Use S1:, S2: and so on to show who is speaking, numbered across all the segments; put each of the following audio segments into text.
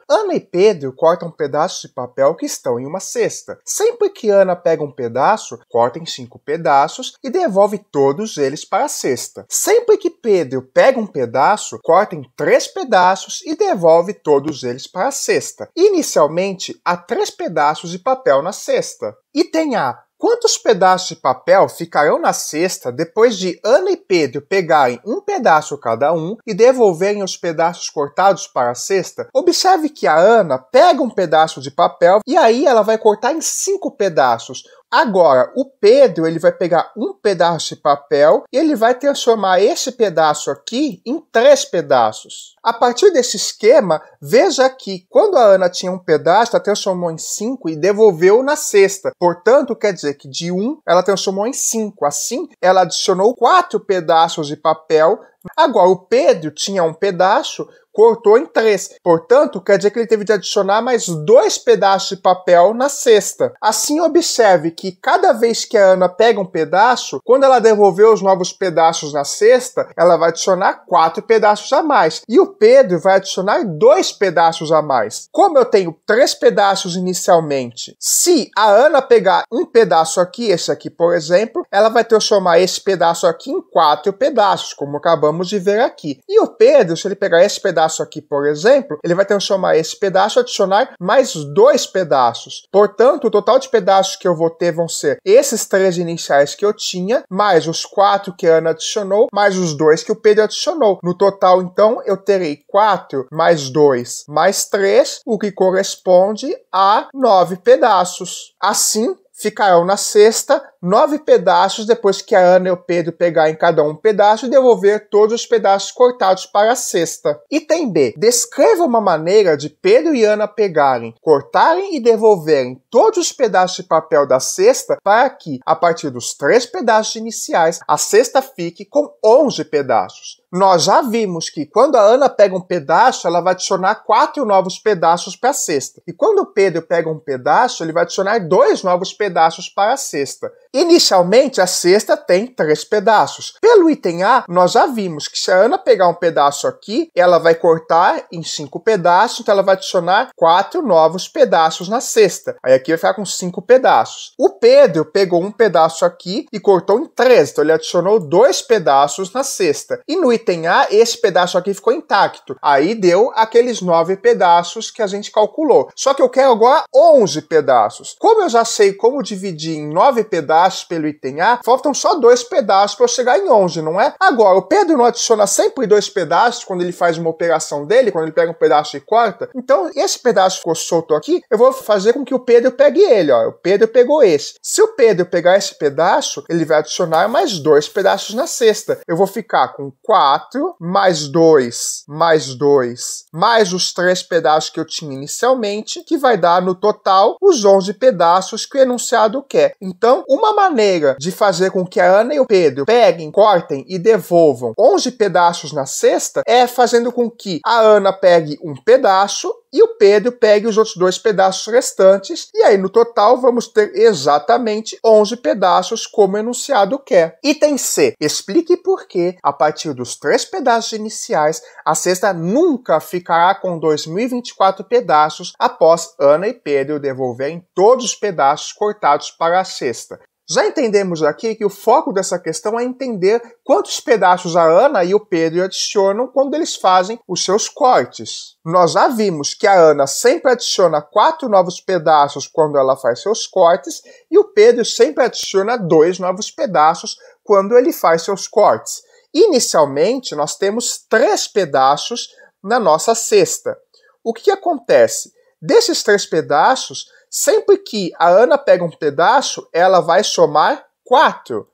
S1: Ana e Pedro cortam pedaços de papel que estão em uma cesta. Sempre que Ana pega um pedaço, corta em 5 pedaços e devolve todos eles para a cesta. Sempre que Pedro pega um pedaço, corta em 3 pedaços e devolve todos eles para a cesta. Inicialmente, há 3 pedaços de papel na cesta. Item A. Quantos pedaços de papel ficarão na cesta depois de Ana e Pedro pegarem um pedaço cada um e devolverem os pedaços cortados para a cesta? Observe que a Ana pega um pedaço de papel e aí ela vai cortar em 5 pedaços. Agora, o Pedro ele vai pegar um pedaço de papel e ele vai transformar esse pedaço aqui em 3 pedaços. A partir desse esquema, veja que quando a Ana tinha um pedaço, ela transformou em 5 e devolveu na cesta. Portanto, quer dizer que de 1 ela transformou em 5. Assim, ela adicionou 4 pedaços de papel. Agora, o Pedro tinha um pedaço, cortou em 3. Portanto, quer dizer que ele teve de adicionar mais 2 pedaços de papel na cesta. Assim, observe que cada vez que a Ana pega um pedaço, quando ela devolver os novos pedaços na cesta, ela vai adicionar 4 pedaços a mais. E o Pedro vai adicionar 2 pedaços a mais. Como eu tenho 3 pedaços inicialmente, se a Ana pegar um pedaço aqui, esse aqui, por exemplo, ela vai transformar esse pedaço aqui em 4 pedaços, como acabamos de ver aqui. E o Pedro, se ele pegar esse pedaço aqui, por exemplo, ele vai transformar esse pedaço e adicionar mais 2 pedaços. Portanto, o total de pedaços que eu vou ter vão ser esses 3 iniciais que eu tinha, mais os 4 que a Ana adicionou, mais os 2 que o Pedro adicionou. No total, então, eu terei 4 mais 2 mais 3, o que corresponde a 9 pedaços. Assim, ficarão na cesta 9 pedaços depois que a Ana e o Pedro pegar em cada um pedaço e devolver todos os pedaços cortados para a cesta. Item B. Descreva uma maneira de Pedro e Ana pegarem, cortarem e devolverem todos os pedaços de papel da cesta para que, a partir dos 3 pedaços iniciais, a cesta fique com 11 pedaços. Nós já vimos que quando a Ana pega um pedaço, ela vai adicionar 4 novos pedaços para a cesta. E quando o Pedro pega um pedaço, ele vai adicionar 2 novos pedaços para a cesta. Inicialmente, a cesta tem 3 pedaços. Pelo item A, nós já vimos que se a Ana pegar um pedaço aqui, ela vai cortar em 5 pedaços, então ela vai adicionar 4 novos pedaços na cesta. Aí aqui vai ficar com 5 pedaços. O Pedro pegou um pedaço aqui e cortou em 3, então ele adicionou 2 pedaços na cesta. E no item A, esse pedaço aqui ficou intacto. Aí deu aqueles 9 pedaços que a gente calculou. Só que eu quero agora 11 pedaços. Como eu já sei como dividir em 9 pedaços pelo item A, faltam só 2 pedaços para eu chegar em 11, não é? Agora, o Pedro não adiciona sempre 2 pedaços quando ele faz uma operação dele, quando ele pega um pedaço e corta? Então, esse pedaço ficou solto aqui, eu vou fazer com que o Pedro pegue ele, ó. O Pedro pegou esse. Se o Pedro pegar esse pedaço, ele vai adicionar mais 2 pedaços na cesta. Eu vou ficar com 4, mais 2, mais 2, mais os 3 pedaços que eu tinha inicialmente, que vai dar, no total, os 11 pedaços que o enunciado quer. Então, uma maneira de fazer com que a Ana e o Pedro peguem, cortem e devolvam 11 pedaços na cesta é fazendo com que a Ana pegue um pedaço e o Pedro pegue os outros 2 pedaços restantes, e aí no total vamos ter exatamente 11 pedaços como o enunciado quer. Item C. Explique por que, a partir dos 3 pedaços iniciais, a cesta nunca ficará com 2024 pedaços após Ana e Pedro devolverem todos os pedaços cortados para a cesta. Já entendemos aqui que o foco dessa questão é entender quantos pedaços a Ana e o Pedro adicionam quando eles fazem os seus cortes. Nós já vimos que a Ana sempre adiciona 4 novos pedaços quando ela faz seus cortes e o Pedro sempre adiciona 2 novos pedaços quando ele faz seus cortes. Inicialmente, nós temos 3 pedaços na nossa cesta. O que acontece? Desses 3 pedaços, sempre que a Ana pega um pedaço, ela vai somar 4.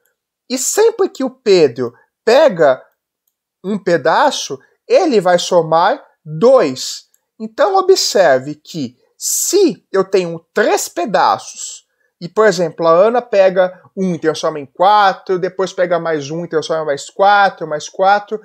S1: E sempre que o Pedro pega um pedaço, ele vai somar 2. Então, observe que se eu tenho 3 pedaços, e, por exemplo, a Ana pega 1 e transforma em 4, depois pega mais 1 e transforma em mais 4,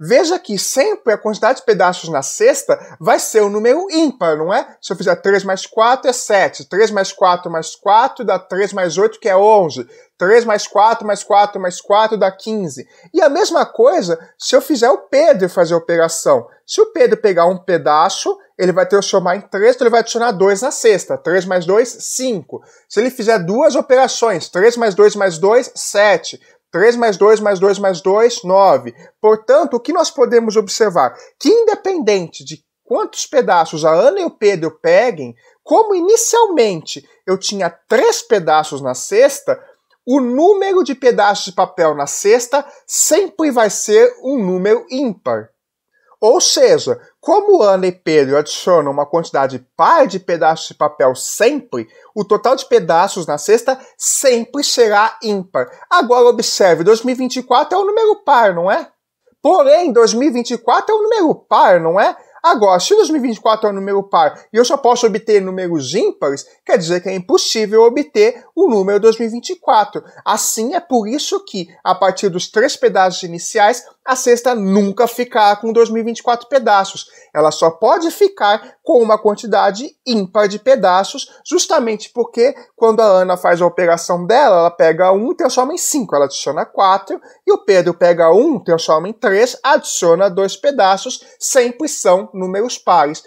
S1: Veja que sempre a quantidade de pedaços na cesta vai ser um número ímpar, não é? Se eu fizer 3 mais 4 é 7, 3 mais 4 mais 4 dá 3 mais 8 que é 11, 3 mais 4 mais 4 mais 4 dá 15. E a mesma coisa se eu fizer o Pedro fazer a operação. Se o Pedro pegar um pedaço, ele vai transformar em 3, então ele vai adicionar 2 na cesta. 3 mais 2, 5. Se ele fizer duas operações, 3 mais 2 mais 2, 7. 3 mais 2 mais 2 mais 2, 9. Portanto, o que nós podemos observar? Que independente de quantos pedaços a Ana e o Pedro peguem, como inicialmente eu tinha 3 pedaços na cesta, o número de pedaços de papel na cesta sempre vai ser um número ímpar. Ou seja, como Ana e Pedro adicionam uma quantidade par de pedaços de papel sempre, o total de pedaços na cesta sempre será ímpar. Agora observe, 2024 é um número par, não é? Porém, 2024 é um número par, não é? Agora, se 2024 é um número par e eu só posso obter números ímpares, quer dizer que é impossível obter o número 2024. Assim, é por isso que, a partir dos 3 pedaços iniciais, a cesta nunca ficará com 2024 pedaços. Ela só pode ficar com uma quantidade ímpar de pedaços, justamente porque quando a Ana faz a operação dela, ela pega 1 e transforma em 5, ela adiciona 4, e o Pedro pega 1, transforma em 3, adiciona 2 pedaços, sempre são números pares.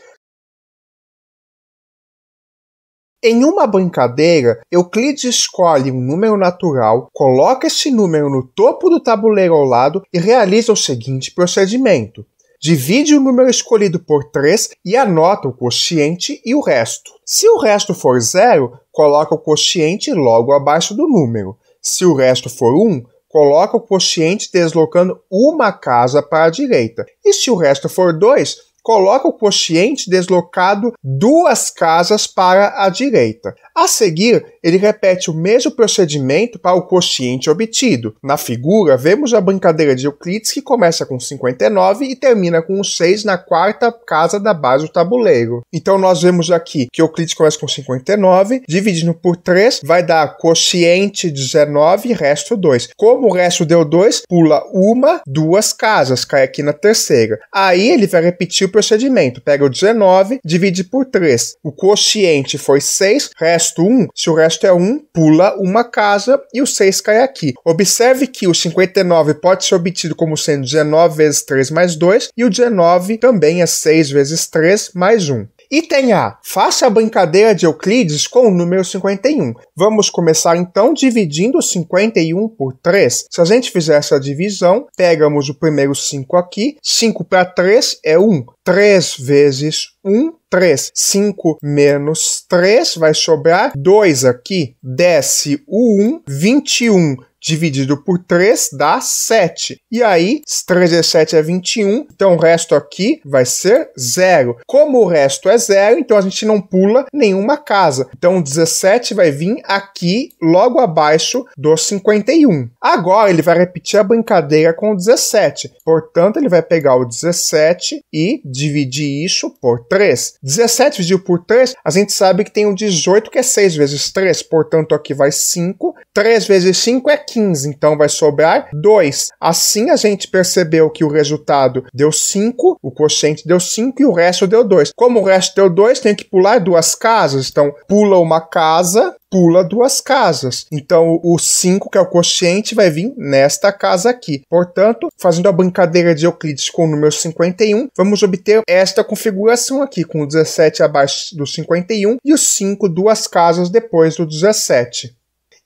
S1: Em uma brincadeira, Euclides escolhe um número natural, coloca esse número no topo do tabuleiro ao lado e realiza o seguinte procedimento. Divide o número escolhido por 3 e anota o quociente e o resto. Se o resto for 0, coloca o quociente logo abaixo do número. Se o resto for 1, coloca o quociente deslocando uma casa para a direita. E se o resto for 2, coloca o quociente deslocado 2 casas para a direita. A seguir, ele repete o mesmo procedimento para o quociente obtido. Na figura, vemos a brincadeira de Euclides que começa com 59 e termina com o 6 na 4ª casa da base do tabuleiro. Então nós vemos aqui que Euclides começa com 59, dividindo por 3, vai dar quociente 19 e resto 2. Como o resto deu 2, pula 2 casas, cai aqui na 3ª. Aí ele vai repetir o procedimento, pega o 19, divide por 3. O quociente foi 6, resto 1, se o resto é 1, pula uma casa e o 6 cai aqui. Observe que o 59 pode ser obtido como sendo 19 vezes 3 mais 2 e o 19 também é 6 vezes 3 mais 1. Item A. Faça a brincadeira de Euclides com o número 51. Vamos começar então dividindo o 51 por 3. Se a gente fizer essa divisão, pegamos o primeiro 5 aqui. 5 para 3 é 1. 3 vezes 1, 3. 5 menos 3 vai sobrar 2 aqui. Desce o 1, 21 dividido por 3 dá 7. E aí, 3 vezes 7 é 21, então o resto aqui vai ser 0. Como o resto é 0, então a gente não pula nenhuma casa. Então o 17 vai vir aqui, logo abaixo do 51. Agora ele vai repetir a brincadeira com o 17. Portanto, ele vai pegar o 17 e dividir isso por 3. 17 dividido por 3, a gente sabe que tem o 18, que é 6 vezes 3. Portanto, aqui vai 5. 3 vezes 5 é 15, então vai sobrar 2. Assim a gente percebeu que o resultado deu 5, o quociente deu 5 e o resto deu 2. Como o resto deu 2, tem que pular 2 casas. Então, pula uma casa, pula 2 casas. Então, o 5, que é o quociente, vai vir nesta casa aqui. Portanto, fazendo a brincadeira de Euclides com o número 51, vamos obter esta configuração aqui, com o 17 abaixo do 51 e o 5 2 casas depois do 17.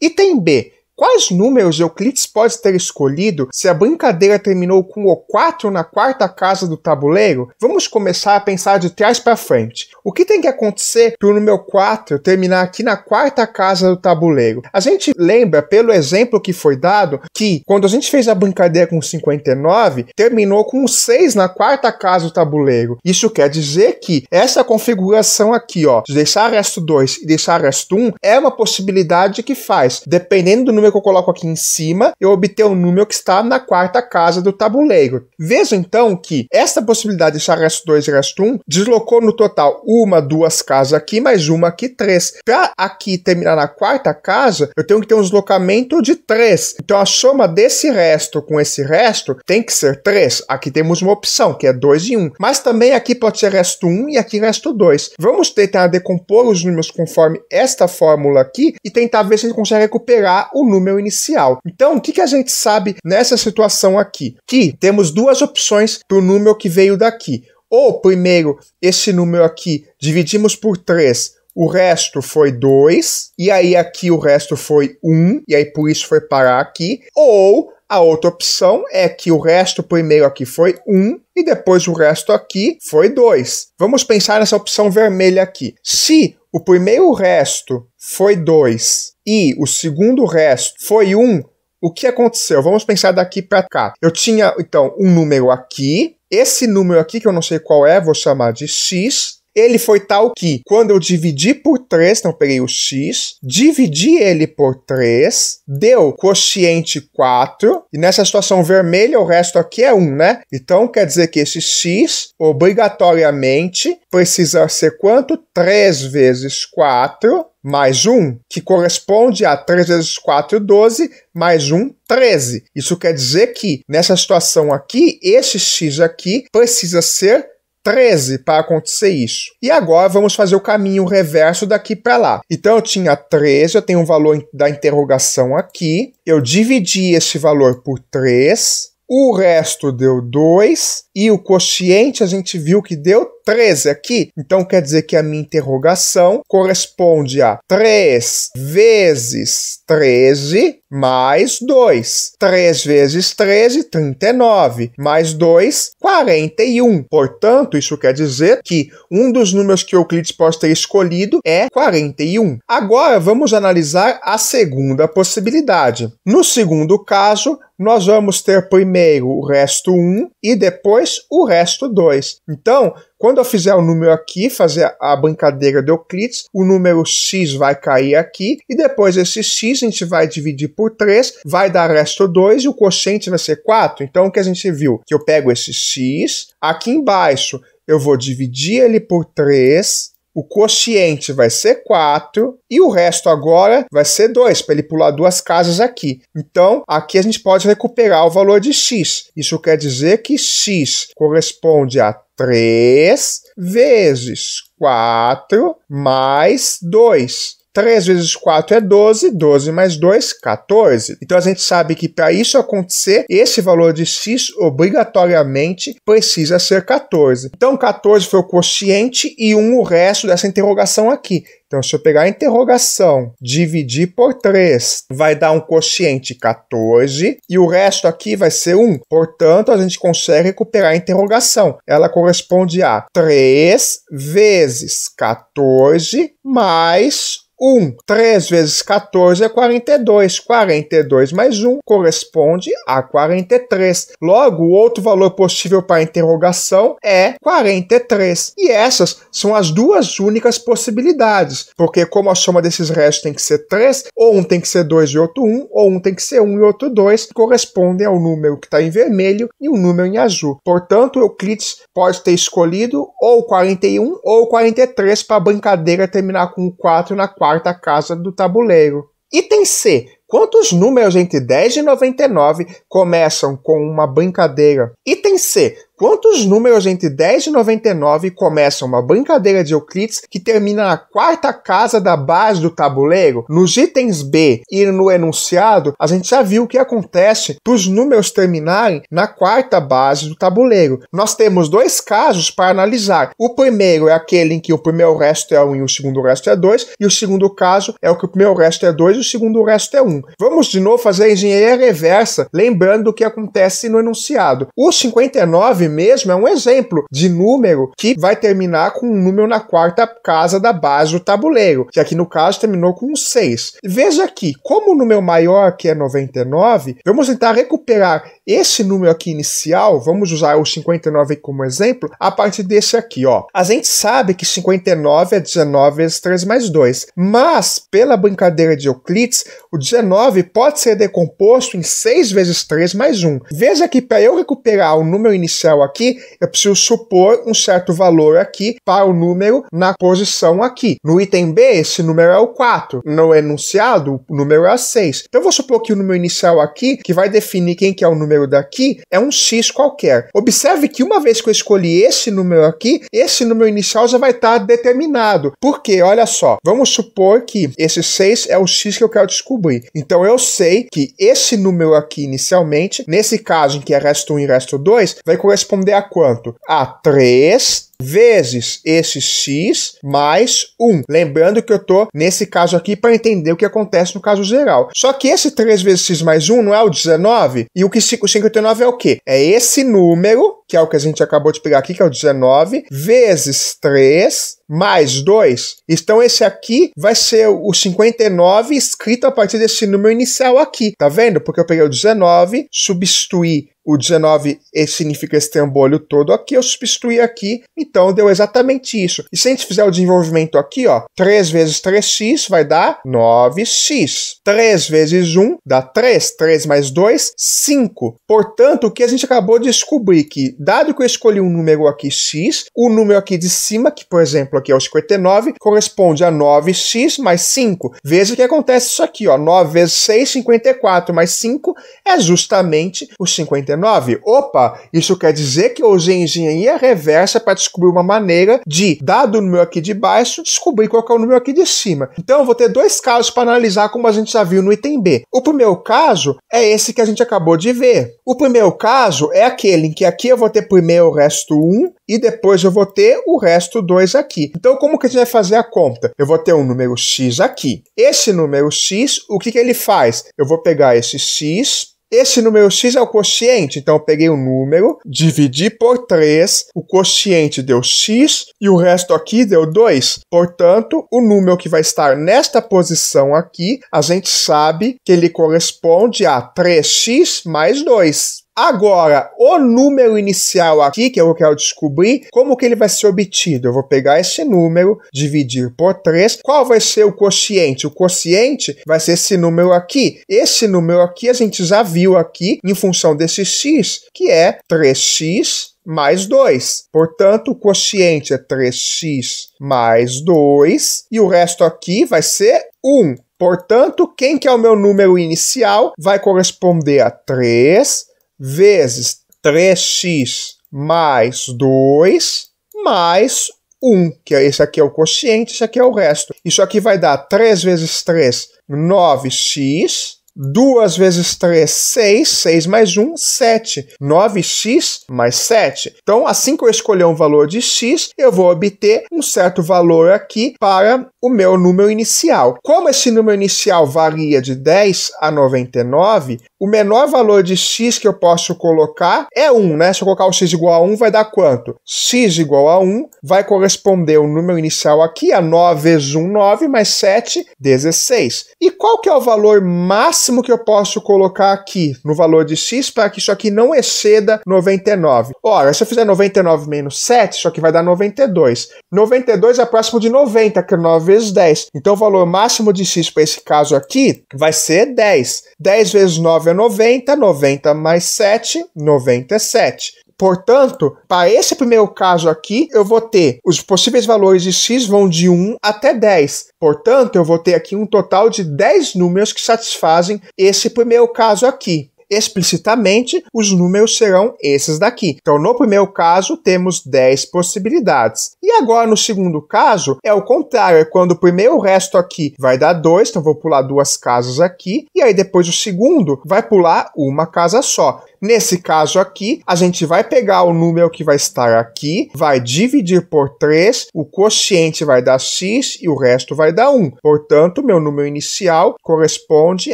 S1: Item B. Quais números Euclides pode ter escolhido se a brincadeira terminou com o 4 na 4ª casa do tabuleiro? Vamos começar a pensar de trás para frente. O que tem que acontecer para o número 4 terminar aqui na 4ª casa do tabuleiro? A gente lembra, pelo exemplo que foi dado, que quando a gente fez a brincadeira com 59, terminou com o 6 na 4ª casa do tabuleiro. Isso quer dizer que essa configuração aqui, ó, de deixar resto 2 e deixar resto 1, é uma possibilidade que faz, dependendo do número número que eu coloco aqui em cima, eu obtenho um número que está na quarta casa do tabuleiro. Veja então que esta possibilidade de deixar resto 2 e resto 1 deslocou no total uma, duas casas aqui, mais uma aqui, 3. Para aqui terminar na quarta casa, eu tenho que ter um deslocamento de 3. Então a soma desse resto com esse resto tem que ser 3. Aqui temos uma opção, que é 2 e 1. Mas também aqui pode ser resto 1 e aqui resto 2. Vamos tentar decompor os números conforme esta fórmula aqui e tentar ver se a gente consegue recuperar o número inicial. Então, o que a gente sabe nessa situação aqui? Que temos duas opções para o número que veio daqui. Ou, primeiro, esse número aqui dividimos por 3, o resto foi 2, e aí aqui o resto foi 1, e aí por isso foi parar aqui. Ou a outra opção é que o resto primeiro aqui foi 1 e depois o resto aqui foi 2. Vamos pensar nessa opção vermelha aqui. Se o primeiro resto foi 2 e o segundo resto foi 1, o que aconteceu? Vamos pensar daqui para cá. Eu tinha, então, um número aqui. Esse número aqui, que eu não sei qual é, vou chamar de x. Ele foi tal que, quando eu dividi por 3, então eu peguei o x, dividi ele por 3, deu quociente 4, e nessa situação vermelha o resto aqui é 1, né? Então quer dizer que esse x, obrigatoriamente, precisa ser quanto? 3 vezes 4, mais 1, que corresponde a 3 vezes 4, 12, mais 1, 13. Isso quer dizer que, nessa situação aqui, esse x aqui precisa ser 13 para acontecer isso. E agora vamos fazer o caminho reverso daqui para lá. Então eu tinha 13, eu tenho um valor da interrogação aqui, eu dividi esse valor por 3, o resto deu 2, e o quociente a gente viu que deu 13 aqui. Então quer dizer que a minha interrogação corresponde a 3 vezes 13 mais 2. 3 vezes 13, 39. Mais 2, 41. Portanto, isso quer dizer que um dos números que Euclides pode ter escolhido é 41. Agora vamos analisar a segunda possibilidade. No segundo caso, nós vamos ter primeiro o resto 1 e depois o resto 2. Então, quando eu fizer o número aqui, fazer a brincadeira de Euclides, o número x vai cair aqui, e depois esse x a gente vai dividir por 3, vai dar resto 2 e o quociente vai ser 4. Então o que a gente viu? Que eu pego esse x, aqui embaixo eu vou dividir ele por 3, o quociente vai ser 4 e o resto agora vai ser 2, para ele pular duas casas aqui. Então, aqui a gente pode recuperar o valor de x. Isso quer dizer que x corresponde a 3 vezes 4 mais 2. 3 vezes 4 é 12, 12 mais 2, 14. Então a gente sabe que para isso acontecer, esse valor de x obrigatoriamente precisa ser 14. Então 14 foi o quociente e 1 o resto dessa interrogação aqui. Então, se eu pegar a interrogação, dividir por 3, vai dar um quociente 14, e o resto aqui vai ser 1. Portanto, a gente consegue recuperar a interrogação. Ela corresponde a 3 vezes 14 mais 1. 3 vezes 14 é 42. 42 mais 1 corresponde a 43. Logo, o outro valor possível para a interrogação é 43. E essas são as duas únicas possibilidades. Porque como a soma desses restos tem que ser 3, ou um tem que ser 2 e outro 1, ou um tem que ser 1 e outro 2, que correspondem ao número que está em vermelho e o número em azul. Portanto, Euclides pode ter escolhido ou 41 ou 43 para a brincadeira terminar com o 4 na quarta casa do tabuleiro. Item C. Quantos números entre 10 e 99 começam com uma brincadeira? Item C. Quantos números entre 10 e 99 começam uma brincadeira de Euclides que termina na quarta casa da base do tabuleiro? Nos itens B e no enunciado, a gente já viu o que acontece para os números terminarem na quarta base do tabuleiro. Nós temos dois casos para analisar. O primeiro é aquele em que o primeiro resto é 1 e o segundo resto é 2, e o segundo caso é o que o primeiro resto é 2 e o segundo resto é 1. Vamos de novo fazer a engenharia reversa, lembrando o que acontece no enunciado. O 59 mesmo é um exemplo de número que vai terminar com um número na quarta casa da base do tabuleiro, que aqui no caso terminou com um 6. Veja aqui, como o número maior aqui é 99, vamos tentar recuperar esse número aqui inicial, vamos usar o 59 como exemplo, a partir desse aqui, ó. A gente sabe que 59 é 19 vezes 3 mais 2, mas, pela brincadeira de Euclides, o 19 19 pode ser decomposto em 6 vezes 3 mais 1. Veja que para eu recuperar o número inicial aqui, eu preciso supor um certo valor aqui para o número na posição aqui. No item B, esse número é o 4. No enunciado, o número é 6. Então eu vou supor que o número inicial aqui, que vai definir quem que é o número daqui, é um x qualquer. Observe que uma vez que eu escolhi esse número aqui, esse número inicial já vai estar determinado. Por quê? Olha só, vamos supor que esse 6 é o x que eu quero descobrir. Então eu sei que esse número aqui inicialmente, nesse caso em que é resto 1 e resto 2, vai corresponder a quanto? A 3 vezes esse x mais 1. Lembrando que eu estou nesse caso aqui para entender o que acontece no caso geral. Só que esse 3 vezes x mais 1 não é o 19? E o 59 é o quê? É esse número, que é o que a gente acabou de pegar aqui, que é o 19, vezes 3 mais 2. Então esse aqui vai ser o 59 escrito a partir desse número inicial aqui. Tá vendo? Porque eu peguei o 19, substituí o 19 significa esse trambolho todo aqui, eu substituí aqui, então deu exatamente isso. E se a gente fizer o desenvolvimento aqui, ó, 3 vezes 3x vai dar 9x. 3 vezes 1 dá 3, 3 mais 2, 5. Portanto, o que a gente acabou de descobrir que, dado que eu escolhi um número aqui x, o número aqui de cima, que por exemplo aqui é o 59, corresponde a 9x mais 5. Veja que acontece isso aqui, ó, 9 vezes 6, 54, mais 5 é justamente o 59. Opa, isso quer dizer que eu usei engenharia reversa para descobrir uma maneira de, dado o número aqui de baixo, descobrir qual que é o número aqui de cima. Então eu vou ter dois casos para analisar, como a gente já viu no item B. O primeiro caso é esse que a gente acabou de ver. O primeiro caso é aquele em que aqui eu vou ter primeiro o resto 1 e depois eu vou ter o resto 2 aqui. Então como que a gente vai fazer a conta? Eu vou ter um número x aqui. Esse número x, o que ele faz? Eu vou pegar esse x. Esse número x é o quociente, então eu peguei o número, dividi por 3, o quociente deu x e o resto aqui deu 2. Portanto, o número que vai estar nesta posição aqui, a gente sabe que ele corresponde a 3x mais 2. Agora, o número inicial aqui, que eu quero descobrir, como que ele vai ser obtido? Eu vou pegar esse número, dividir por 3. Qual vai ser o quociente? O quociente vai ser esse número aqui. Esse número aqui a gente já viu aqui, em função desse x, que é 3x mais 2. Portanto, o quociente é 3x mais 2. E o resto aqui vai ser 1. Portanto, quem que é o meu número inicial vai corresponder a 3 vezes 3x mais 2 mais 1, que esse aqui é o quociente, esse aqui é o resto. Isso aqui vai dar 3 vezes 3, 9x, 2 vezes 3, 6, 6 mais 1, 7. 9x mais 7. Então, assim que eu escolher um valor de x, eu vou obter um certo valor aqui para o meu número inicial. Como esse número inicial varia de 10 a 99, o menor valor de x que eu posso colocar é 1, né? Se eu colocar o x igual a 1, vai dar quanto? X igual a 1 vai corresponder o número inicial aqui, a 9 vezes 1, 9, mais 7, 16. E qual que é o valor máximo que eu posso colocar aqui no valor de x para que isso aqui não exceda 99? Ora, se eu fizer 99 menos 7, isso aqui vai dar 92. 92 é próximo de 90, que é 9 vezes 10. Então o valor máximo de x para esse caso aqui vai ser 10. 10 vezes 9 é 90, 90 mais 7, 97. Portanto, para esse primeiro caso aqui, eu vou ter os possíveis valores de x vão de 1 até 10. Portanto, eu vou ter aqui um total de 10 números que satisfazem esse primeiro caso aqui. Explicitamente, os números serão esses daqui. Então, no primeiro caso, temos 10 possibilidades. E agora, no segundo caso, é o contrário. É quando o primeiro resto aqui vai dar 2, então vou pular 2 casas aqui. E aí, depois o segundo vai pular uma casa só. Nesse caso aqui, a gente vai pegar o número que vai estar aqui, vai dividir por 3, o quociente vai dar x e o resto vai dar 1. Portanto, meu número inicial corresponde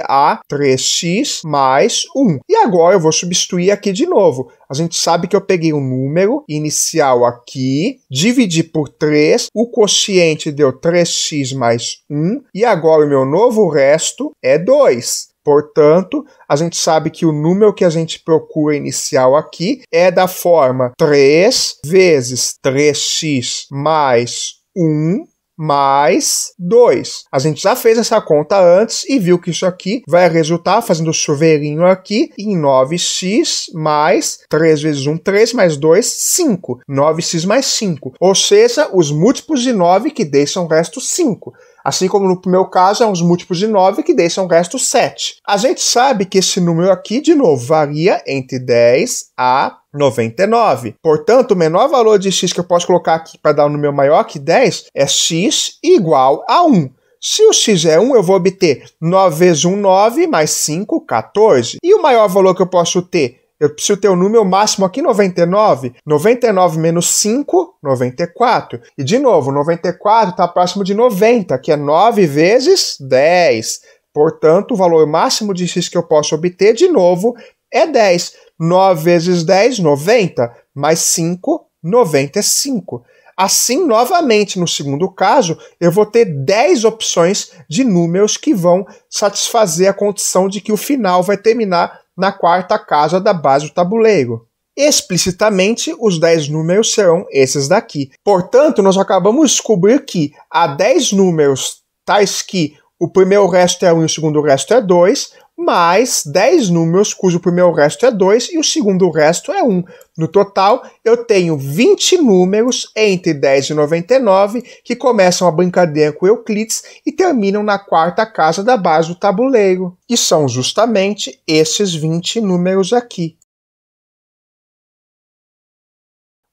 S1: a 3x mais 1. E agora eu vou substituir aqui de novo. A gente sabe que eu peguei um número inicial aqui, dividi por 3, o quociente deu 3x mais 1, e agora o meu novo resto é 2. Portanto, a gente sabe que o número que a gente procura inicial aqui é da forma 3 vezes 3x mais 1 mais 2. A gente já fez essa conta antes e viu que isso aqui vai resultar, fazendo o chuveirinho aqui, em 9x mais 3 vezes 1, 3 mais 2, 5. 9x mais 5. Ou seja, os múltiplos de 9 que deixam o resto 5. Assim como no meu caso, é uns múltiplos de 9 que deixam o resto 7. A gente sabe que esse número aqui, de novo, varia entre 10 a 99. Portanto, o menor valor de x que eu posso colocar aqui para dar um número maior que 10 é x igual a 1. Se o x é 1, eu vou obter 9 vezes 1, 9, mais 5, 14. E o maior valor que eu posso ter? Eu preciso ter o número máximo aqui, 99. 99 menos 5, 94. E, de novo, 94 está próximo de 90, que é 9 vezes 10. Portanto, o valor máximo de x que eu posso obter, de novo, é 10. 9 vezes 10, 90. Mais 5, 95. Assim, novamente, no segundo caso, eu vou ter 10 opções de números que vão satisfazer a condição de que o final vai terminar na quarta casa da base do tabuleiro. Explicitamente, os 10 números serão esses daqui. Portanto, nós acabamos de descobrir que há 10 números tais que o primeiro resto é 1 e o segundo resto é 2, mais 10 números cujo primeiro resto é 2 e o segundo resto é 1. No total, eu tenho 20 números entre 10 e 99 que começam a brincadeira com Euclides e terminam na quarta casa da base do tabuleiro. E são justamente esses 20 números aqui.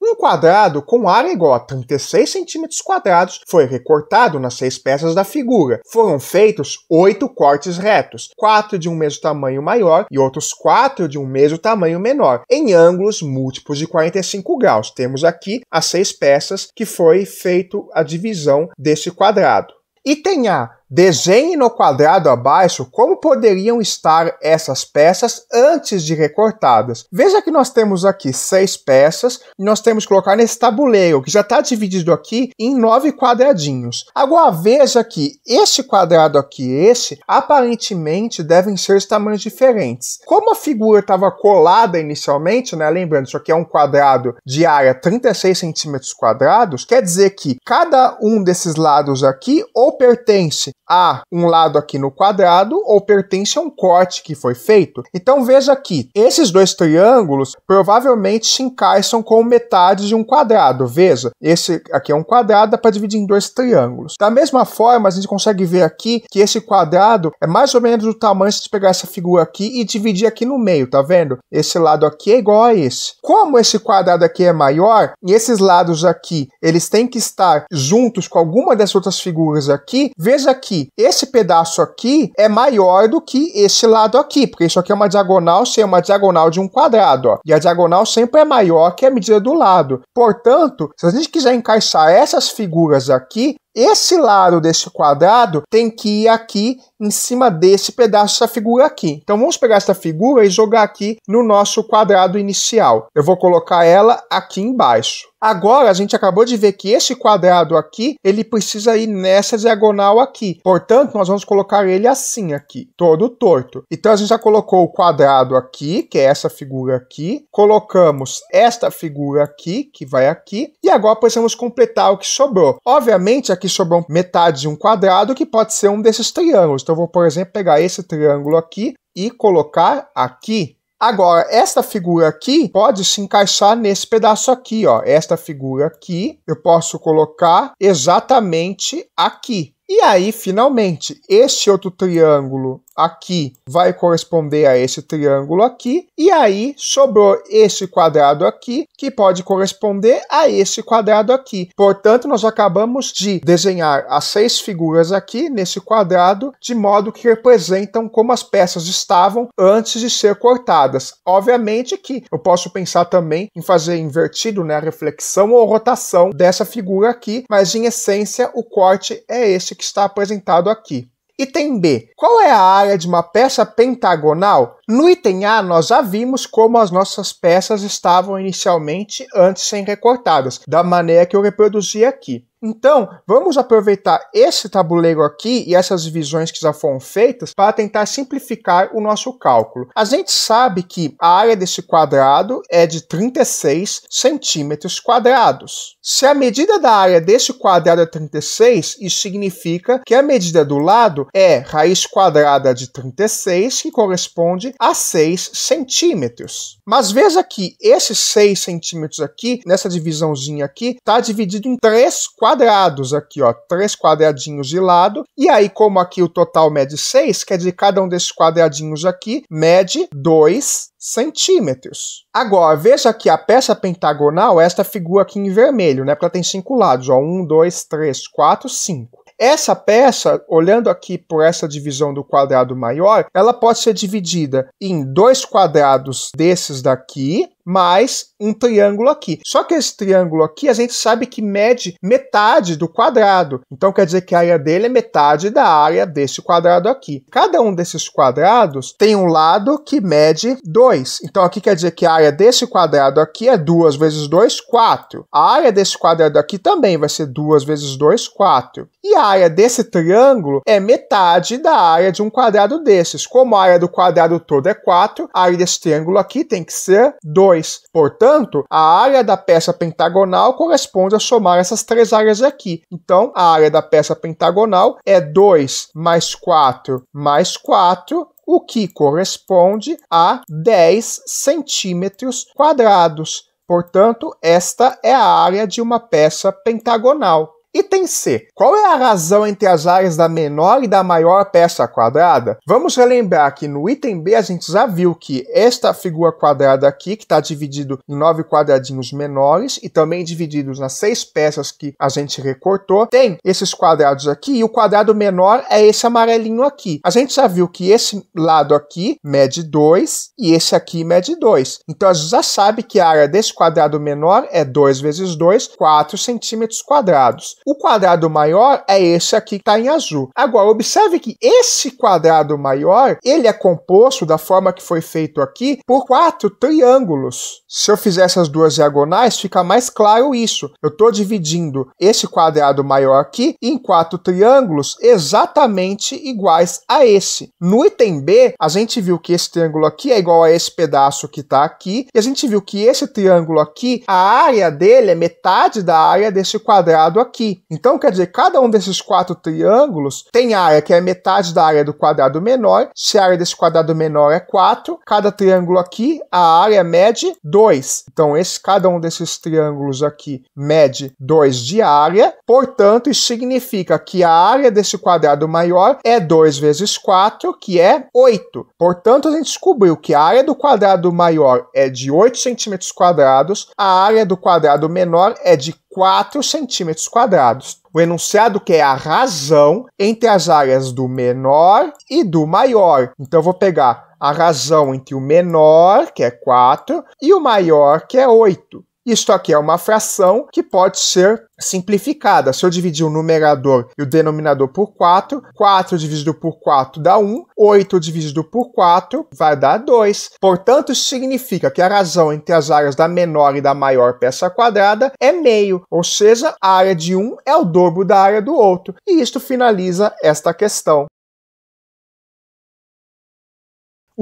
S1: Um quadrado com área igual a 36 cm² foi recortado nas 6 peças da figura. Foram feitos 8 cortes retos, 4 de um mesmo tamanho maior e outros 4 de um mesmo tamanho menor, em ângulos múltiplos de 45 graus. Temos aqui as 6 peças que foi feito a divisão desse quadrado. Item A. Desenhe no quadrado abaixo como poderiam estar essas peças antes de recortadas. Veja que nós temos aqui 6 peças e nós temos que colocar nesse tabuleiro, que já está dividido aqui em 9 quadradinhos. Agora veja que esse quadrado aqui e esse, aparentemente, devem ser de tamanhos diferentes. Como a figura estava colada inicialmente, né, lembrando, isso aqui é um quadrado de área 36 cm², quer dizer que cada um desses lados aqui ou pertence a um lado aqui no quadrado ou pertence a um corte que foi feito. Então veja aqui, esses dois triângulos provavelmente se encaixam como metades de um quadrado. Veja, esse aqui é um quadrado, dá para dividir em 2 triângulos. Da mesma forma, a gente consegue ver aqui que esse quadrado é mais ou menos do tamanho, se a gente pegar essa figura aqui e dividir aqui no meio, tá vendo? Esse lado aqui é igual a esse. Como esse quadrado aqui é maior, e esses lados aqui, eles têm que estar juntos com alguma dessas outras figuras aqui, veja aqui, esse pedaço aqui é maior do que esse lado aqui, porque isso aqui é uma diagonal, se é uma diagonal de um quadrado, ó, e a diagonal sempre é maior que a medida do lado. Portanto, se a gente quiser encaixar essas figuras aqui, esse lado desse quadrado tem que ir aqui em cima desse pedaço dessa figura aqui. Então vamos pegar essa figura e jogar aqui no nosso quadrado inicial. Eu vou colocar ela aqui embaixo. Agora a gente acabou de ver que esse quadrado aqui, ele precisa ir nessa diagonal aqui. Portanto, nós vamos colocar ele assim aqui, todo torto. Então a gente já colocou o quadrado aqui, que é essa figura aqui. Colocamos esta figura aqui, que vai aqui. E agora precisamos completar o que sobrou. Obviamente, aqui sobrou metade de um quadrado, que pode ser um desses triângulos. Então eu vou, por exemplo, pegar esse triângulo aqui e colocar aqui. Agora, esta figura aqui pode se encaixar nesse pedaço aqui, ó. Esta figura aqui, eu posso colocar exatamente aqui. E aí, finalmente, esse outro triângulo aqui vai corresponder a esse triângulo aqui. E aí, sobrou esse quadrado aqui, que pode corresponder a esse quadrado aqui. Portanto, nós acabamos de desenhar as 6 figuras aqui nesse quadrado, de modo que representam como as peças estavam antes de ser cortadas. Obviamente que eu posso pensar também em fazer invertido, né, a reflexão ou rotação dessa figura aqui, mas em essência o corte é esse que está apresentado aqui. Item B. Qual é a área de uma peça pentagonal? No item A, nós já vimos como as nossas peças estavam inicialmente antes de serem recortadas, da maneira que eu reproduzi aqui. Então, vamos aproveitar esse tabuleiro aqui e essas divisões que já foram feitas para tentar simplificar o nosso cálculo. A gente sabe que a área desse quadrado é de 36 centímetros quadrados. Se a medida da área desse quadrado é 36, isso significa que a medida do lado é raiz quadrada de 36, que corresponde a 6 centímetros. Mas veja que esses 6 centímetros aqui, nessa divisãozinha aqui, está dividido em 3 quadrados aqui, ó, 3 quadradinhos de lado, e aí como aqui o total mede 6, quer dizer que cada um desses quadradinhos aqui mede 2 centímetros. Agora, veja que a peça pentagonal, esta figura aqui em vermelho, né, porque ela tem 5 lados, ó, 1, 2, 3, 4, 5. Essa peça, olhando aqui por essa divisão do quadrado maior, ela pode ser dividida em 2 quadrados desses daqui, mais um triângulo aqui. Só que esse triângulo aqui, a gente sabe que mede metade do quadrado. Então, quer dizer que a área dele é metade da área desse quadrado aqui. Cada um desses quadrados tem um lado que mede 2. Então, aqui quer dizer que a área desse quadrado aqui é 2 vezes 2, 4. A área desse quadrado aqui também vai ser 2 vezes 2, 4. E a área desse triângulo é metade da área de um quadrado desses. Como a área do quadrado todo é 4, a área desse triângulo aqui tem que ser 2. Portanto, a área da peça pentagonal corresponde a somar essas 3 áreas aqui. Então, a área da peça pentagonal é 2 mais 4 mais 4, o que corresponde a 10 centímetros quadrados. Portanto, esta é a área de uma peça pentagonal. Item C. Qual é a razão entre as áreas da menor e da maior peça quadrada? Vamos relembrar que no item B a gente já viu que esta figura quadrada aqui, que está dividido em 9 quadradinhos menores e também divididos nas 6 peças que a gente recortou, tem esses quadrados aqui e o quadrado menor é esse amarelinho aqui. A gente já viu que esse lado aqui mede 2 e esse aqui mede 2. Então a gente já sabe que a área desse quadrado menor é 2 vezes 2, 4 centímetros quadrados. O quadrado maior é esse aqui que está em azul. Agora, observe que esse quadrado maior, ele é composto, da forma que foi feito aqui, por 4 triângulos. Se eu fizer essas 2 diagonais, fica mais claro isso. Eu estou dividindo esse quadrado maior aqui em 4 triângulos exatamente iguais a esse. No item B, a gente viu que esse triângulo aqui é igual a esse pedaço que está aqui, e a gente viu que esse triângulo aqui, a área dele é metade da área desse quadrado aqui. Então, quer dizer, cada um desses 4 triângulos tem área que é metade da área do quadrado menor. Se a área desse quadrado menor é 4, cada triângulo aqui, a área mede 2. Então, cada um desses triângulos aqui mede 2 de área. Portanto, isso significa que a área desse quadrado maior é 2 vezes 4, que é 8. Portanto, a gente descobriu que a área do quadrado maior é de 8 centímetros quadrados, a área do quadrado menor é de 4 centímetros quadrados. O enunciado que é a razão entre as áreas do menor e do maior. Então, eu vou pegar a razão entre o menor, que é 4, e o maior, que é 8. Isto aqui é uma fração que pode ser simplificada. Se eu dividir o numerador e o denominador por 4, 4 dividido por 4 dá 1, 8 dividido por 4 vai dar 2. Portanto, isso significa que a razão entre as áreas da menor e da maior peça quadrada é meio, ou seja, a área de um é o dobro da área do outro. E isto finaliza esta questão.